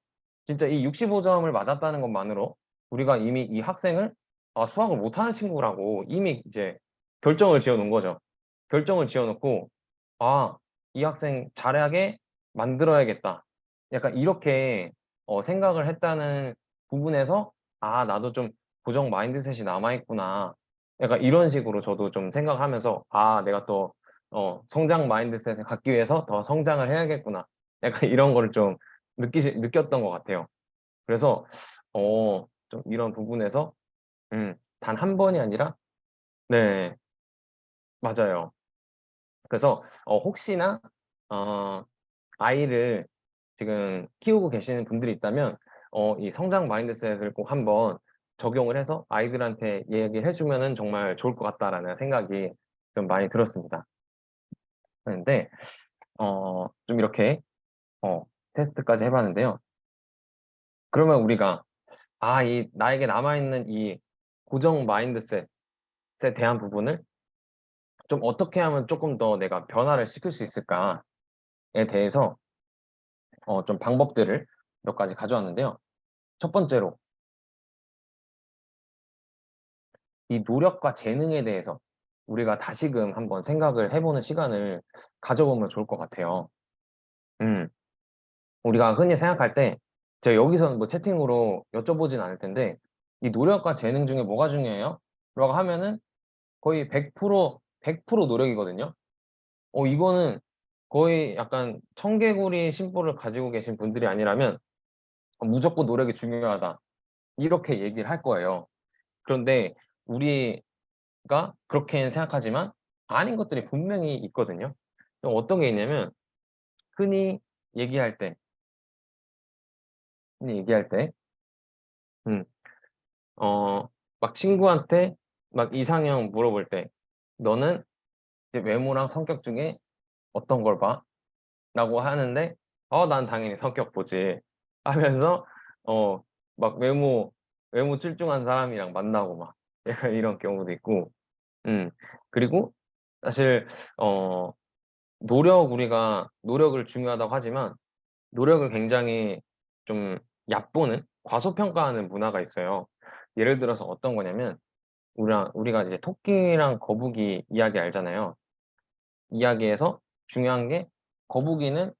진짜 이 65점을 맞았다는 것만으로 우리가 이미 이 학생을 수학을 못하는 친구라고 이미 이제 결정을 지어 놓은 거죠. 결정을 지어 놓고 이 학생 잘하게 만들어야겠다. 약간 이렇게 생각을 했다는 부분에서 나도 좀 고정 마인드셋이 남아있구나. 약간 이런 식으로 저도 좀 생각하면서 내가 또 성장 마인드셋을 갖기 위해서 더 성장을 해야겠구나. 약간 이런 거를 좀 느꼈던 것 같아요. 그래서 좀 이런 부분에서 단 한 번이 아니라 네, 맞아요. 그래서 혹시나 어, 아이를 지금 키우고 계시는 분들이 있다면 이 성장 마인드셋을 꼭 한번 적용을 해서 아이들한테 얘기를 해주면은 정말 좋을 것 같다라는 생각이 좀 많이 들었습니다. 그런데 좀 이렇게 테스트까지 해봤는데요. 그러면 우리가 이 나에게 남아있는 이 고정 마인드셋에 대한 부분을 좀 어떻게 하면 조금 더 내가 변화를 시킬 수 있을까에 대해서 좀 방법들을 몇 가지 가져왔는데요. 첫 번째로 이 노력과 재능에 대해서 우리가 다시금 한번 생각을 해보는 시간을 가져보면 좋을 것 같아요. 음, 우리가 흔히 생각할 때, 제가 여기서 뭐 채팅으로 여쭤보진 않을 텐데, 이 노력과 재능 중에 뭐가 중요해요? 라고 하면은 거의 100% 노력이거든요. 이거는 거의 약간 청개구리 심보를 가지고 계신 분들이 아니라면 무조건 노력이 중요하다. 이렇게 얘기를 할 거예요. 그런데 우리가 그렇게 생각하지만 아닌 것들이 분명히 있거든요. 어떤 게 있냐면 흔히 얘기할 때, 흔히 얘기할 때, 음, 막 친구한테 막 이상형 물어볼 때, 너는 이제 외모랑 성격 중에 어떤 걸 봐? 라고 하는데, 난 당연히 성격 보지. 하면서, 어, 막 외모 출중한 사람이랑 만나고 막, 약간 이런 경우도 있고, 음, 그리고 사실, 어, 우리가 노력을 중요하다고 하지만, 노력을 굉장히 좀 얕보는, 과소평가하는 문화가 있어요. 예를 들어서 어떤 거냐면, 우리가 이제 토끼랑 거북이 이야기 알잖아요. 이야기에서 중요한 게 거북이는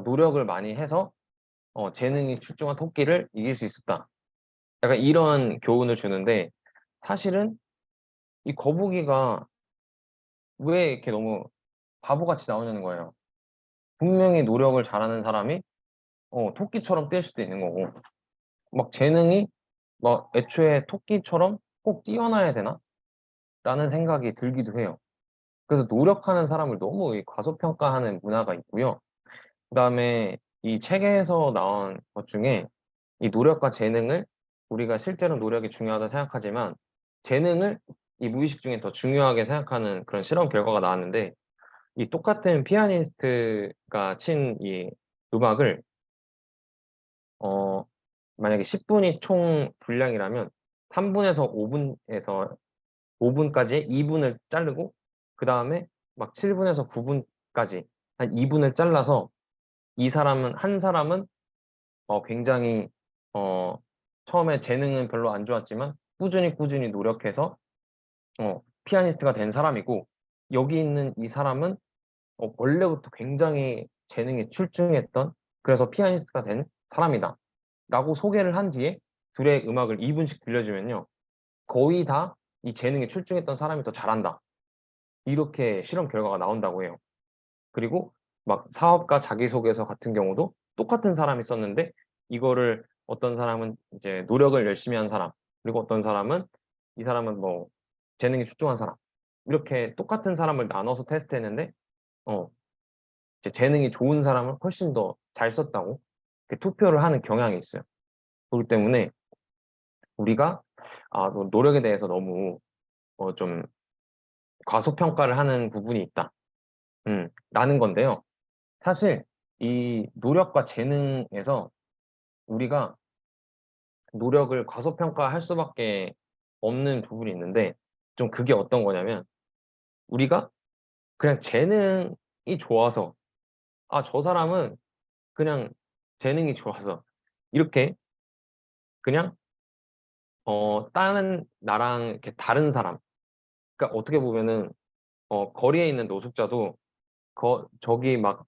노력을 많이 해서 재능이 출중한 토끼를 이길 수 있었다. 약간 이런 교훈을 주는데 사실은 이 거북이가 왜 이렇게 너무 바보같이 나오냐는 거예요. 분명히 노력을 잘하는 사람이 토끼처럼 뛸 수도 있는 거고 막 재능이 막 애초에 토끼처럼 꼭 뛰어나야 되나? 라는 생각이 들기도 해요. 그래서 노력하는 사람을 너무 이 과소평가하는 문화가 있고요. 그다음에 이 책에서 나온 것 중에 이 노력과 재능을 우리가 실제로 노력이 중요하다 생각하지만 재능을 이 무의식 중에 더 중요하게 생각하는 그런 실험 결과가 나왔는데 이 똑같은 피아니스트가 친 이 음악을 어 만약에 10분이 총 분량이라면 3분에서 5분까지 2분을 자르고 그다음에 막 7분에서 9분까지 한 2분을 잘라서 한 사람은 굉장히 어, 처음에 재능은 별로 안 좋았지만 꾸준히 노력해서 피아니스트가 된 사람이고 여기 있는 이 사람은 원래부터 굉장히 재능이 출중했던 그래서 피아니스트가 된 사람이다. 라고 소개를 한 뒤에 둘의 음악을 2분씩 들려주면요. 거의 다 이 재능이 출중했던 사람이 더 잘한다. 이렇게 실험 결과가 나온다고 해요. 그리고 막 사업가 자기소개서 같은 경우도 똑같은 사람이 썼는데 이거를 어떤 사람은 이제 노력을 열심히 한 사람, 그리고 어떤 사람은 이 사람은 뭐 재능이 출중한 사람. 이렇게 똑같은 사람을 나눠서 테스트했는데 어, 이제 재능이 좋은 사람은 훨씬 더 잘 썼다고 이렇게 투표를 하는 경향이 있어요. 그렇기 때문에 우리가 너 노력에 대해서 너무 좀 과소평가를 하는 부분이 있다. 라는 건데요. 사실 이 노력과 재능에서 우리가 노력을 과소평가할 수밖에 없는 부분이 있는데, 좀 그게 어떤 거냐면, 우리가 그냥 재능이 좋아서, 저 사람은 그냥 재능이 좋아서 이렇게 그냥 다른 나랑 이렇게 다른 사람, 그러니까 어떻게 보면은 거리에 있는 노숙자도 저기 막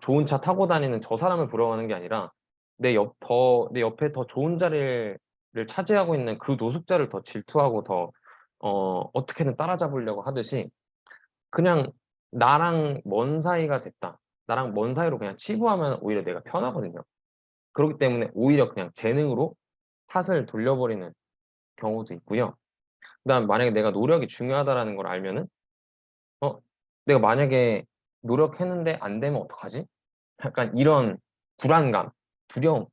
좋은 차 타고 다니는 저 사람을 부러워하는 게 아니라 내 옆에 더 좋은 자리를 차지하고 있는 그 노숙자를 더 질투하고 더 어떻게든 따라잡으려고 하듯이, 그냥 나랑 먼 사이가 됐다. 나랑 먼 사이로 그냥 치부하면 오히려 내가 편하거든요. 그렇기 때문에 오히려 그냥 재능으로 탓을 돌려버리는 경우도 있고요. 그다음 만약에 내가 노력이 중요하다라는 걸 알면은 어 내가 만약에 노력했는데 안 되면 어떡하지? 약간 이런 불안감, 두려움이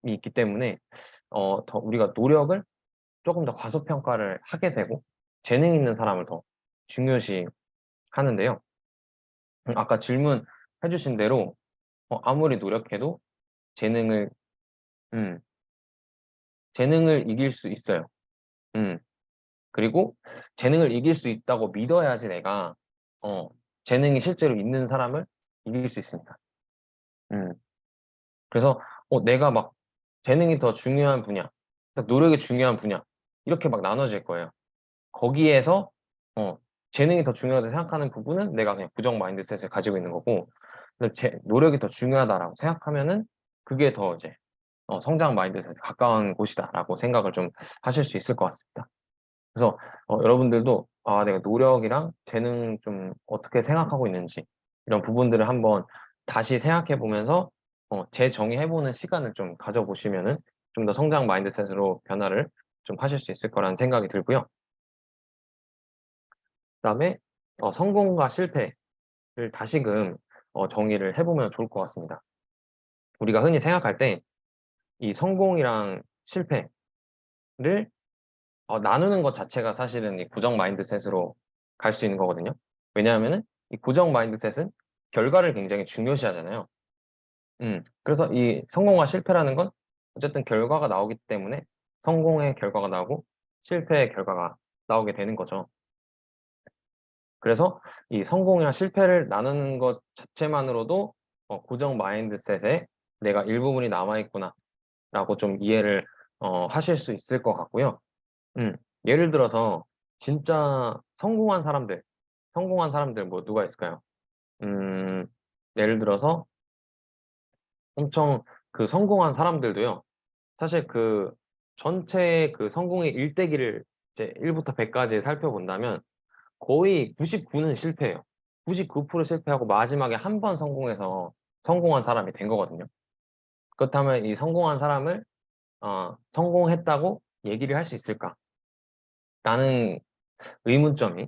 있기 때문에 더 우리가 노력을 쪼금 더 과소평가를 하게 되고 재능 있는 사람을 더 중요시 하는데요. 아까 질문해 주신 대로 아무리 노력해도 재능을 음 재능을 이길 수 있어요. 음 그리고 재능을 이길 수 있다고 믿어야지 내가 어 재능이 실제로 있는 사람을 이길 수 있습니다. 음 그래서 내가 막 재능이 더 중요한 분야, 노력이 중요한 분야, 이렇게 막 나눠질 거예요. 거기에서 어 재능이 더 중요하다 생각하는 부분은 내가 그냥 부정 마인드셋을 가지고 있는 거고, 근데 제 '노력이 더 중요하다.'라고 생각하면은 그게 더 이제 '성장 마인드셋에 가까운 곳이다.'라고 생각을 좀 하실 수 있을 것 같습니다. 그래서 여러분들도 내가 노력이랑 재능 좀 어떻게 생각하고 있는지 이런 부분들을 한번 다시 생각해 보면서 재정의해 보는 시간을 좀 가져 보시면은 좀 더 성장 마인드셋으로 변화를 좀 하실 수 있을 거라는 생각이 들고요. 그다음에 성공과 실패를 다시금 정의를 해 보면 좋을 것 같습니다. 우리가 흔히 생각할 때 이 성공이랑 실패를 나누는 것 자체가 사실은 이 고정 마인드셋으로 갈 수 있는 거거든요. 왜냐하면은 이 고정 마인드셋은 결과를 굉장히 중요시하잖아요. 그래서 이 성공과 실패라는 건 어쨌든 결과가 나오기 때문에 성공의 결과가 나오고 실패의 결과가 나오게 되는 거죠. 그래서 이 성공이나 실패를 나누는 것 자체만으로도 고정 마인드셋에 '내가 일부분이 남아 있구나.'라고 좀 이해를 하실 수 있을 것 같고요. 예를 들어서 진짜 성공한 사람들 뭐 누가 있을까요? 음 예를 들어서 엄청 그 성공한 사람들도요. 사실 그 전체 그 성공의 일대기를 이제 1 부터 100 까지 살펴본다면 거의 99는 실패해요. 99% 실패하고 마지막에 한 번 성공해서 성공한 사람이 된 거거든요. 그렇다면 이 성공한 사람을 '성공했다고 얘기를 할 수 있을까?'라는 의문점이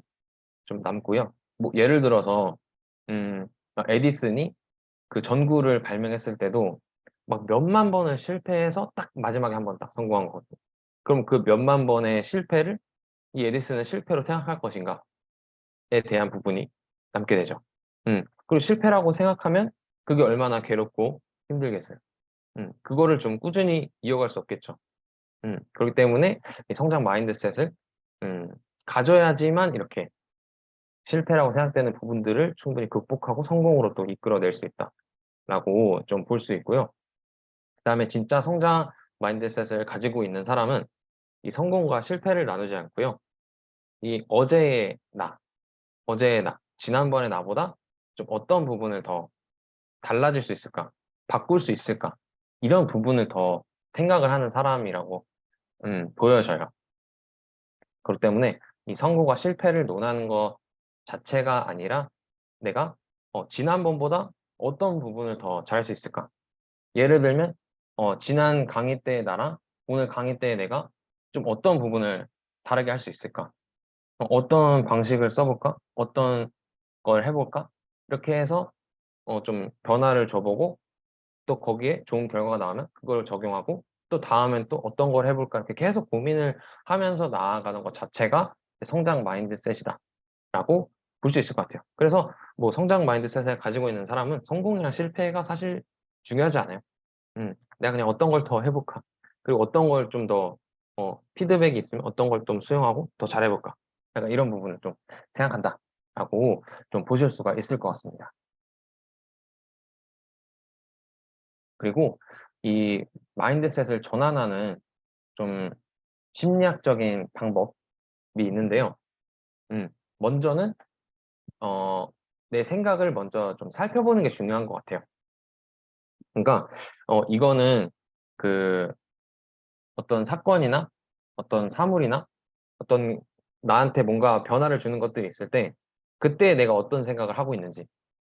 좀 남고요. 뭐 예를 들어서 에디슨이 그 전구를 발명했을 때도 막 몇만 번을 실패해서 딱 마지막에 한 번 딱 성공한 거거든요. 그럼 그 몇만 번의 실패를 이 에디슨은 실패로 생각할 것인가에 대한 부분이 남게 되죠. 그리고 실패라고 생각하면 그게 얼마나 괴롭고 힘들겠어요. 그거를 좀 꾸준히 이어갈 수 없겠죠. 그렇기 때문에 이 성장 마인드셋을 음 가져야지만 이렇게 실패라고 생각되는 부분들을 충분히 극복하고 성공으로 또 이끌어낼 수 있다라고 좀 볼 수 있고요. 그다음에 진짜 성장 마인드셋을 가지고 있는 사람은 이 성공과 실패를 나누지 않고요. 이 어제의 나, 지난번의 나보다 좀 어떤 부분을 더 달라질 수 있을까? 바꿀 수 있을까? 이런 부분을 더 생각을 하는 사람이라고 보여져요. 그렇기 때문에 이 성공과 실패를 논하는 것 자체가 아니라 내가 지난번보다 어떤 부분을 더 잘할 수 있을까? 예를 들면 지난 강의 때의 나랑 오늘 강의 때의 내가 좀 어떤 부분을 다르게 할 수 있을까? 어떤 방식을 써 볼까? 어떤 걸 해 볼까? 이렇게 해서 좀 변화를 줘 보고 또 거기에 좋은 결과가 나오면 그걸 적용하고 또 다음엔 또 어떤 걸 해 볼까 이렇게 계속 고민을 하면서 나아가는 것 자체가 성장 마인드셋이다라고 볼 수 있을 것 같아요. 그래서 뭐 성장 마인드셋을 가지고 있는 사람은 성공이랑 실패가 사실 중요하지 않아요. 내가 그냥 어떤 걸 더 해 볼까? 그리고 어떤 걸 좀 더 피드백이 있으면 어떤 걸 좀 수용하고 더 잘해 볼까? 약간 이런 부분을 좀 생각한다라고 좀 보실 수가 있을 것 같습니다. 그리고 이 마인드셋을 전환하는 좀 심리학적인 방법이 있는데요. 음 먼저는 어 내 생각을 먼저 좀 살펴보는 게 중요한 것 같아요. 그러니까 이거는 그 어떤 사건이나 어떤 사물이나 어떤 나한테 뭔가 변화를 주는 것들이 있을 때 그때 내가 어떤 생각을 하고 있는지,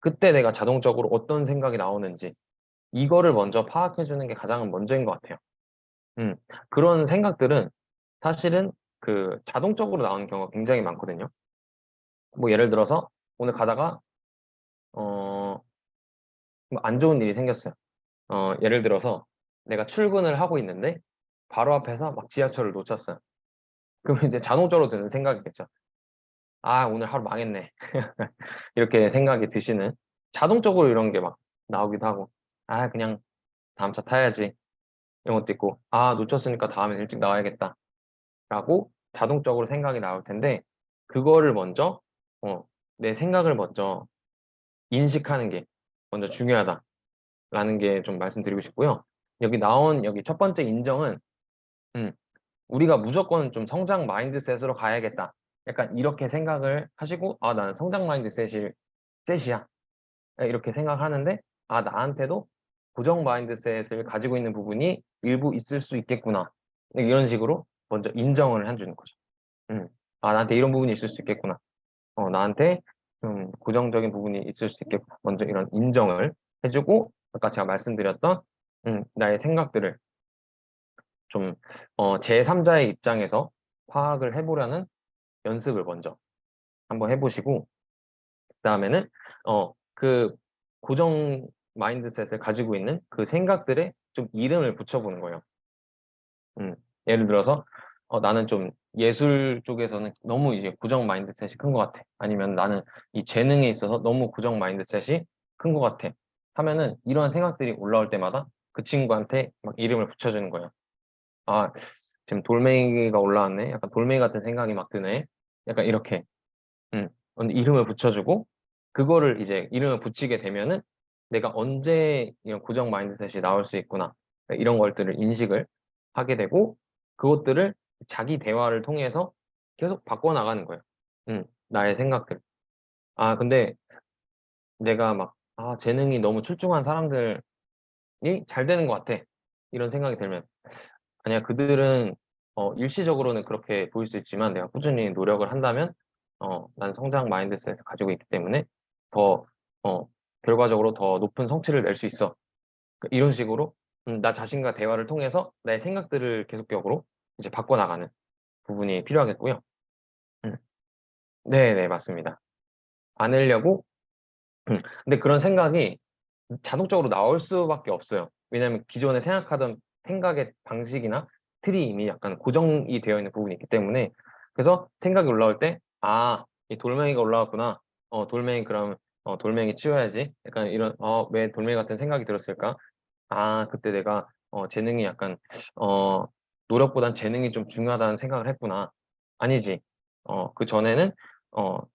그때 내가 자동적으로 어떤 생각이 나오는지 이거를 먼저 파악해 주는 게 가장 먼저인 것 같아요. 음. 그런 생각들은 사실은 그 자동적으로 나오는 경우가 굉장히 많거든요. 뭐 예를 들어서 오늘 가다가 뭐 안 좋은 일이 생겼어요. 예를 들어서 내가 출근을 하고 있는데 바로 앞에서 막 지하철을 놓쳤어요. 그럼 이제 자동적으로 드는 생각이겠죠. '아 오늘 하루 망했네.' 이렇게 생각이 드시는 자동적으로 이런 게 막 나오기도 하고 '아 그냥 다음 차 타야지.' 이런 것도 있고 '아 놓쳤으니까 다음엔 일찍 나와야겠다.'라고 자동적으로 생각이 나올 텐데 그거를 먼저 어 '내 생각을 먼저 인식하는 게 먼저 중요하다.'라는 게 좀 말씀드리고 싶고요. 여기 첫 번째 인정은 음 '우리가 무조건 좀 성장 마인드셋으로 가야겠다.' 약간 이렇게 생각을 하시고 '아 나는 성장 마인드셋이 셋이야.' 이렇게 생각하는데 '아 나한테도 고정 마인드셋을 가지고 있는 부분이 일부 있을 수 있겠구나.' 이런 식으로 먼저 인정을 해 주는 거죠. 음. '아 나한테 이런 부분이 있을 수 있겠구나. 나한테 좀 고정적인 부분이 있을 수 있겠구나.' 먼저 이런 인정을 해 주고 아까 제가 말씀드렸던 나의 생각들을 좀 제3 자의 입장에서 파악을 해 보려는 연습을 먼저 한번 해 보시고 그다음에는 그 고정 마인드셋을 가지고 있는 그 생각들에 좀 이름을 붙여 보는 거예요. 음. 예를 들어서 '나는 좀 예술 쪽에서는 너무 이제 고정 마인드셋이 큰 것 같아.' 아니면 '나는 이 재능에 있어서 너무 고정 마인드셋이 큰 것 같아.' 하면은 이러한 생각들이 올라올 때마다 그 친구한테 막 이름을 붙여 주는 거예요. '아 지금 돌멩이가 올라왔네. 약간 돌멩이 같은 생각이 막 드네.' 약간 이렇게 음. 이름을 붙여 주고 그거를 이제 이름을 붙이게 되면은 '내가 언제 이런 고정 마인드셋이 나올 수 있구나.' 이런 것들을 인식을 하게 되고 그것들을 자기 대화를 통해서 계속 바꿔 나가는 거예요. 나의 생각들. '아 근데 내가 막 재능이 너무 출중한 사람들이 잘 되는 것 같아.' 이런 생각이 들면 '아니야. 그들은 일시적으로는 그렇게 보일 수 있지만 내가 꾸준히 노력을 한다면 난 성장 마인드셋을 가지고 있기 때문에 더 결과적으로 더 높은 성취를 낼 수 있어.' 이런 식으로 나 자신과 대화를 통해서 내 생각들을 계속적으로 이제 바꿔 나가는 부분이 필요하겠고요. 음. 네네. 맞습니다. 않으려고 근데 그런 생각이 자동적으로 나올 수밖에 없어요. 왜냐하면 기존에 생각하던 생각의 방식이나 틀이 이미 약간 고정이 되어 있는 부분이 있기 때문에 그래서 생각이 올라올 때 '아 이 돌멩이가 올라왔구나. 돌멩이 그럼 돌멩이 치워야지.' 약간 이런 '왜 돌멩이 같은 생각이 들었을까? 아 그때 내가 재능이 약간 어 노력보단 재능이 좀 중요하다는 생각을 했구나. 아니지. 그전에는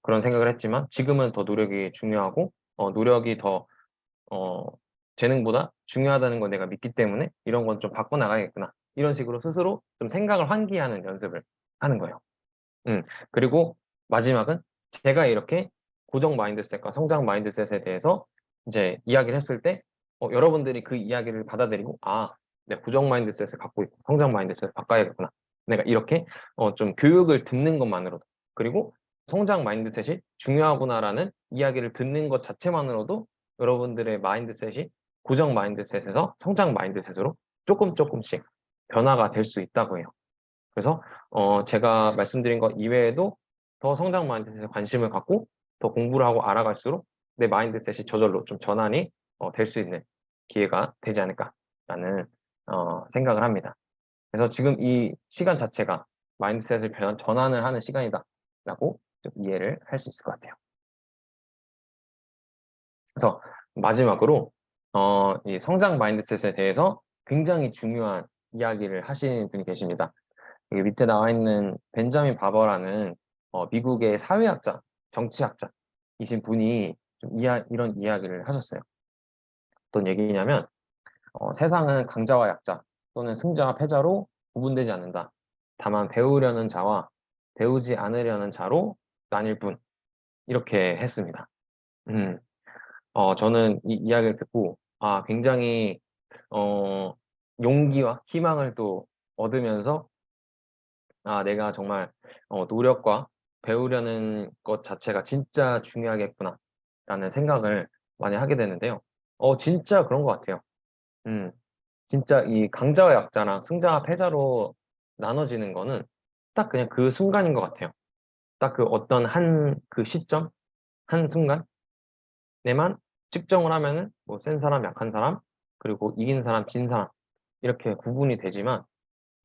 그런 생각을 했지만 지금은 더 노력이 중요하고 노력이 더 어 '재능보다 중요하다는 걸 내가 믿기 때문에 이런 건 좀 바꿔 나가야겠구나.' 이런 식으로 스스로 좀 생각을 환기하는 연습을 하는 거예요. 음. 그리고 마지막은 제가 이렇게 고정 마인드셋과 성장 마인드셋에 대해서 이제 이야기를 했을 때 여러분들이 그 이야기를 받아들이고 '아 내가 고정 마인드셋을 갖고 있고 성장 마인드셋을 바꿔야겠구나.' 내가 이렇게 좀 교육을 듣는 것만으로도 그리고 '성장 마인드셋이 중요하구나.'라는 이야기를 듣는 것 자체만으로도 여러분들의 마인드셋이 고정 마인드셋에서 성장 마인드셋으로 쪼끔씩 변화가 될 수 있다고 해요. 그래서 제가 말씀드린 것 이외에도 더 성장 마인드셋에 관심을 갖고 더 공부를 하고 알아갈수록 내 마인드셋이 저절로 좀 전환이 될 수 있는 기회가 되지 않을까라는 생각을 합니다. 그래서 지금 이 시간 자체가 마인드셋을 전환을 하는 시간이다라고 좀 이해를 할 수 있을 것 같아요. 그래서 마지막으로 이 성장 마인드셋에 대해서 굉장히 중요한 이야기를 하시는 분이 계십니다. 여기 밑에 나와 있는 벤자민 바버라는 미국의 사회학자, 정치학자이신 분이 좀 이런 이야기를 하셨어요. 어떤 얘기냐면 세상은 강자와 약자 또는 승자와 패자로 구분되지 않는다. 다만 배우려는 자와 배우지 않으려는 자로 나뉠 뿐. 이렇게 했습니다. 음, 저는 이 이야기를 듣고 굉장히 어, 용기와 희망을 또 얻으면서 내가 정말 노력과 배우려는 것 자체가 진짜 중요하겠구나 라는 생각을 많이 하게 되는데요. 진짜 그런 것 같아요. 음, 진짜 이 강자와 약자랑 승자와 패자로 나눠지는 거는 딱 그냥 그 순간인 것 같아요. 딱 그 어떤 그 시점, 한 순간에만 측정을 하면은 뭐 센 사람, 약한 사람, 그리고 이긴 사람, 진 사람 이렇게 구분이 되지만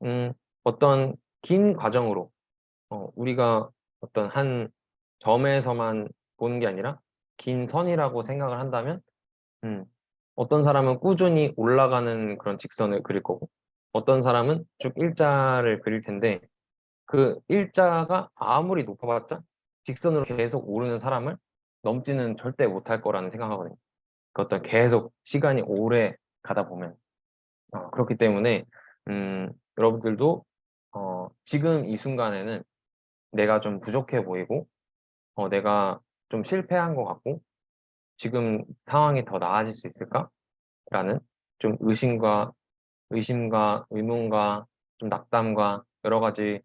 음, 어떤 긴 과정으로 우리가 어떤 한 점에서만 보는 게 아니라 긴 선이라고 생각을 한다면 음, 어떤 사람은 꾸준히 올라가는 그런 직선을 그릴 거고 어떤 사람은 쭉 일자를 그릴 텐데 그 일자가 아무리 높아봤자 직선으로 계속 오르는 사람을 넘지는 절대 못할 거라는 생각하거든요. 그 어떤 계속 시간이 오래 가다 보면 그렇기 때문에 여러분들도 지금 이 순간에는 내가 좀 부족해 보이고 내가 좀 실패한 것 같고 지금 상황이 더 나아질 수 있을까라는 좀 의심과 의문과 좀 낙담과 여러 가지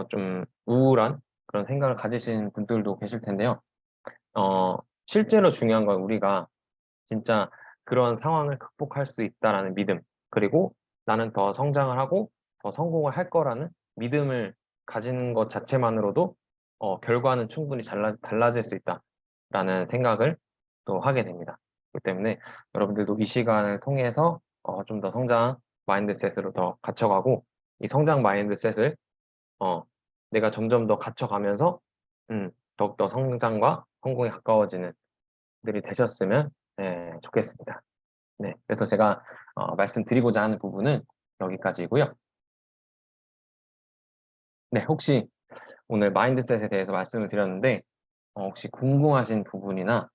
좀 우울한 그런 생각을 가지신 분들도 계실 텐데요. 어, 실제로 중요한 건 우리가 진짜 그런 상황을 극복할 수 있다라는 믿음, 그리고 나는 더 성장을 하고 더 성공을 할 거라는 믿음을 가지는 것 자체만으로도 결과는 충분히 달라질 수 있다라는 생각을 또 하게 됩니다. 그렇기 때문에 여러분들도 이 시간을 통해서 좀 더 성장 마인드셋으로 더 갖춰가고 이 성장 마인드셋을 어, 내가 점점 더 갖춰가면서 더욱더 성장과 성공에 가까워지는 분들이 되셨으면 좋겠습니다. 네, 그래서 제가 말씀드리고자 하는 부분은 여기까지고요. 네, 혹시 오늘 마인드셋에 대해서 말씀을 드렸는데 혹시 궁금하신 부분이나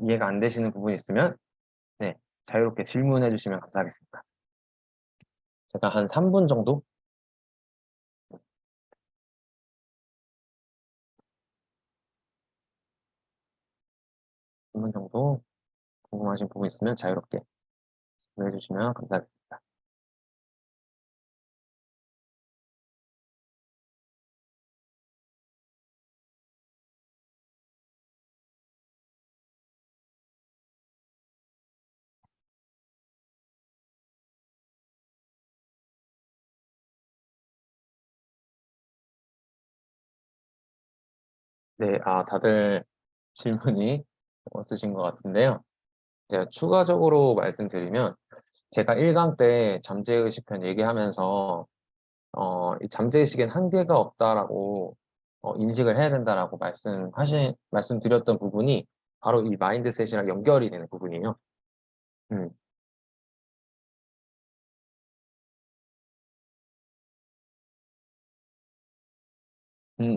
이해가 안 되시는 부분이 있으면 네, 자유롭게 질문해 주시면 감사하겠습니다. 제가 한 3분 정도? 3분 정도 궁금하신 부분 있으면 자유롭게 질문해 주시면 감사하겠습니다. 네, 다들 질문이 쓰신 것 같은데요. 제가 추가적으로 말씀드리면 제가 1강 때 잠재의식 편 얘기하면서 이 잠재의식엔 한계가 없다라고 인식을 해야 된다라고 말씀드렸던 부분이 바로 이 마인드셋이랑 연결이 되는 부분이에요. 음,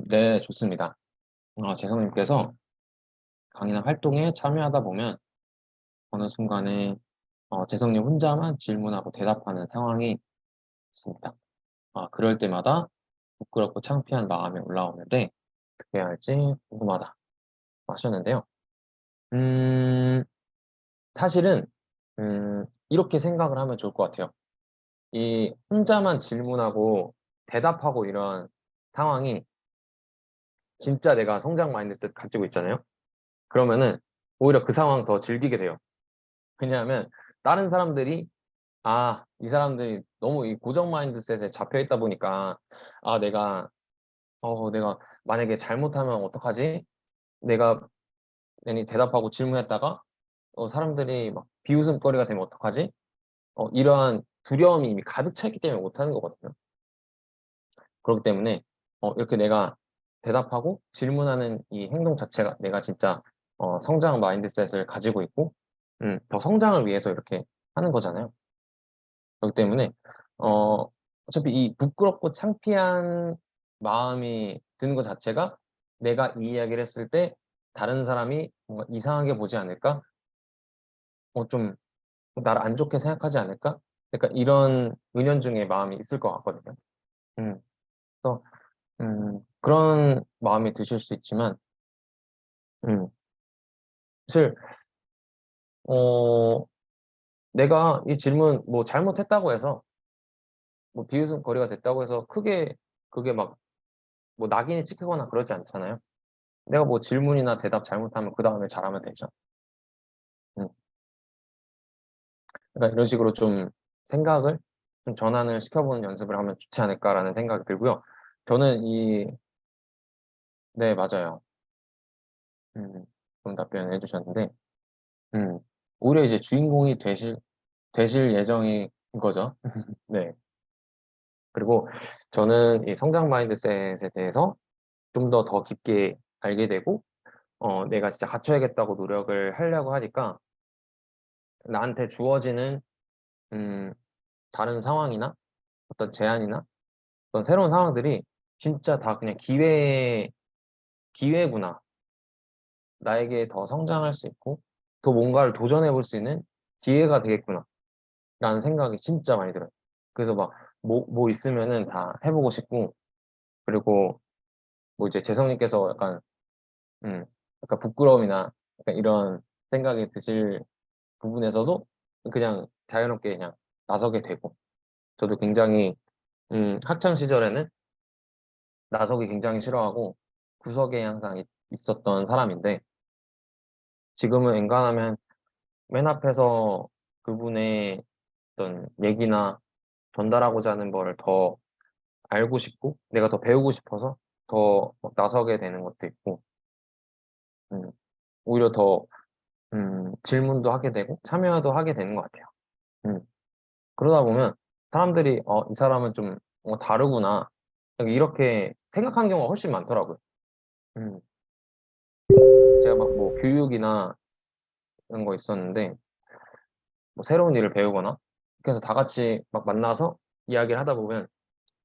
네, 좋습니다. 재성님께서 강의나 활동에 참여하다 보면 어느 순간에 재성님 혼자만 질문하고 대답하는 상황이 있습니다. 그럴 때마다 부끄럽고 창피한 마음이 올라오는데 어떻게 해야 할지 궁금하다 하셨는데요. 음, 사실은 이렇게 생각을 하면 좋을 것 같아요. 이 혼자만 질문하고 대답하고 이런 상황이 진짜 내가 성장 마인드셋 가지고 있잖아요. 그러면은 오히려 그 상황 더 즐기게 돼요. 왜냐하면 다른 사람들이 이 사람들이 너무 이 고정 마인드셋에 잡혀 있다 보니까 내가 만약에 잘못하면 어떡하지? 내가 괜히 대답하고 질문했다가 사람들이 막 비웃음거리가 되면 어떡하지? 이러한 두려움이 이미 가득 차 있기 때문에 못하는 거거든요. 그렇기 때문에 이렇게 내가 대답하고 질문하는 이 행동 자체가 내가 진짜 성장 마인드셋을 가지고 있고 더 성장을 위해서 이렇게 하는 거잖아요. 그렇기 때문에 어차피 이 부끄럽고 창피한 마음이 드는 것 자체가 내가 이 이야기를 했을 때 다른 사람이 뭔가 이상하게 보지 않을까? 좀 나를 안 좋게 생각하지 않을까? 약간 이런 은연중에 마음이 있을 것 같거든요. 음, 그래서 그런 마음이 드실 수 있지만 음, 사실 어, 내가 이 질문 뭐 잘못했다고 해서 뭐 비웃음거리가 됐다고 해서 크게 그게 막 뭐 낙인이 찍히거나 그러지 않잖아요. 내가 뭐 질문이나 대답 잘못하면 그 다음에 잘하면 되죠. 음. 그러니까 이런 식으로 좀 생각을 좀 전환을 시켜보는 연습을 하면 좋지 않을까라는 생각이 들고요. 저는 네, 맞아요. 좀 답변해 주셨는데, 음, 오히려 이제 주인공이 되실 예정인 거죠. 네. 그리고 저는 이 성장 마인드셋에 대해서 좀 더 깊게 알게 되고, 내가 진짜 갖춰야겠다고 노력을 하려고 하니까 나한테 주어지는, 음, 다른 상황이나 어떤 제안이나 어떤 새로운 상황들이 진짜 다 그냥 기회구나. 나에게 더 성장할 수 있고, 더 뭔가를 도전해 볼 수 있는 기회가 되겠구나. 라는 생각이 진짜 많이 들어요. 그래서 막, 뭐 있으면은 다 해보고 싶고, 그리고 뭐 이제 재성님께서 음, 약간 부끄러움이나 약간 이런 생각이 드실 부분에서도 그냥 자유롭게 그냥 나서게 되고, 저도 굉장히, 학창 시절에는 나서기 굉장히 싫어하고, 구석에 항상 있었던 사람인데, 지금은 엔간하면 맨 앞에서 그분의 어떤 얘기나 전달하고자 하는 거를 더 알고 싶고, 내가 더 배우고 싶어서 더막 나서게 되는 것도 있고, 음, 오히려 더 질문도 하게 되고 참여도 하게 되는 것 같아요. 음, 그러다 보면 사람들이 이 사람은 좀 다르구나 이렇게 생각하는 경우가 훨씬 많더라고요. 음, 제가 막 뭐 교육이나 이런 거 있었는데 뭐 새로운 일을 배우거나 그래서 다 같이 막 만나서 이야기를 하다 보면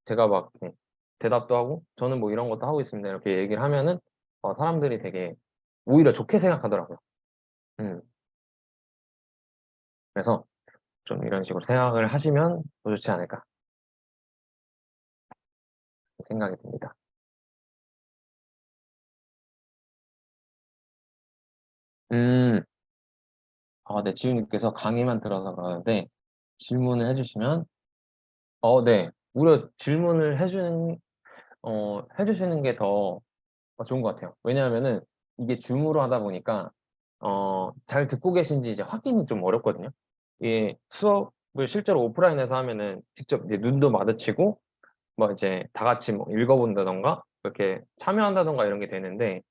제가 막 이렇게 대답도 하고 저는 뭐 이런 것도 하고 있습니다 이렇게 얘기를 하면은 사람들이 되게 오히려 좋게 생각하더라고요. 음, 그래서 좀 이런 식으로 생각을 하시면 더 좋지 않을까 생각이 듭니다. 음, 네, 지훈님께서 강의만 들어서 그러는데 질문을 해주시면, 네, 오히려 질문을 해주시는 게 더 좋은 것 같아요. 왜냐하면은 이게 줌으로 하다 보니까, 잘 듣고 계신지 이제 확인이 좀 어렵거든요. 이게 수업을 실제로 오프라인에서 하면은 직접 이제 눈도 마주치고, 뭐 이제 다 같이 뭐 읽어본다던가, 이렇게 참여한다던가 이런 게 되는데,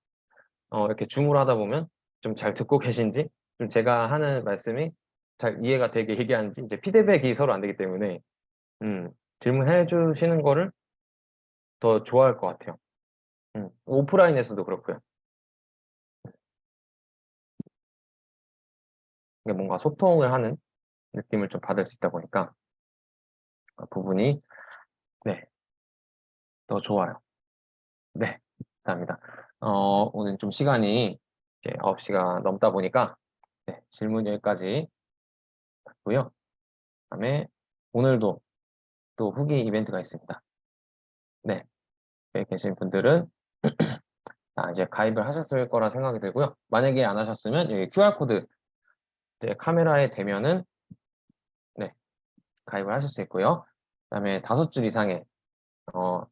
이렇게 줌으로 하다 보면 좀 잘 듣고 계신지, 좀 제가 하는 말씀이 잘 이해가 되게 얘기하는지, 이제 피드백이 서로 안 되기 때문에, 음, 질문해 주시는 거를 더 좋아할 것 같아요. 오프라인에서도 그렇고요. 이게 뭔가 소통을 하는 느낌을 좀 받을 수 있다 보니까, 그 부분이, 네, 더 좋아요. 네, 감사합니다. 오늘 좀 시간이 이제 9시가 넘다 보니까, 네, 질문 여기까지 했고요. 그다음에 오늘도 또 후기 이벤트가 있습니다. 네, 여기 계신 분들은 이제 가입을 하셨을 거라 생각이 들고요. 만약에 안 하셨으면 여기 QR코드 카메라에 대면은 네, 가입을 하실 수 있고요. 그다음에 5줄 이상의 어,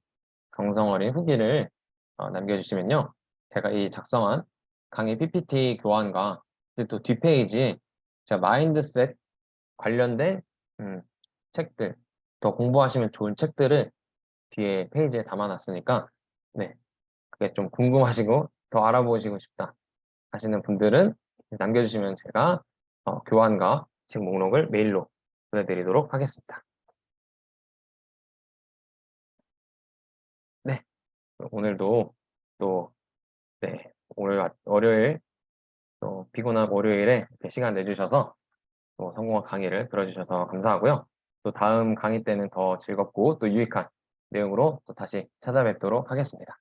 정성 어린 후기를 남겨주시면요. 제가 이 작성한 강의 PPT 교환과 또 뒷페이지에 제가 마인드셋 관련된 음, 책들, 더 공부하시면 좋은 책들을 뒤에 페이지에 담아놨으니까 네, 그게 좀 궁금하시고 더 알아보시고 싶다 하시는 분들은 남겨주시면 제가 교환과 책 목록을 메일로 보내드리도록 하겠습니다. 오늘도 또 네, 오늘 월요일 또 피곤한 월요일에 이렇게 시간 내주셔서 또 성공학 강의를 들어주셔서 감사하고요. 또 다음 강의 때는 더 즐겁고 또 유익한 내용으로 또 다시 찾아뵙도록 하겠습니다.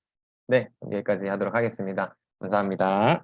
네, 여기까지 하도록 하겠습니다. 감사합니다.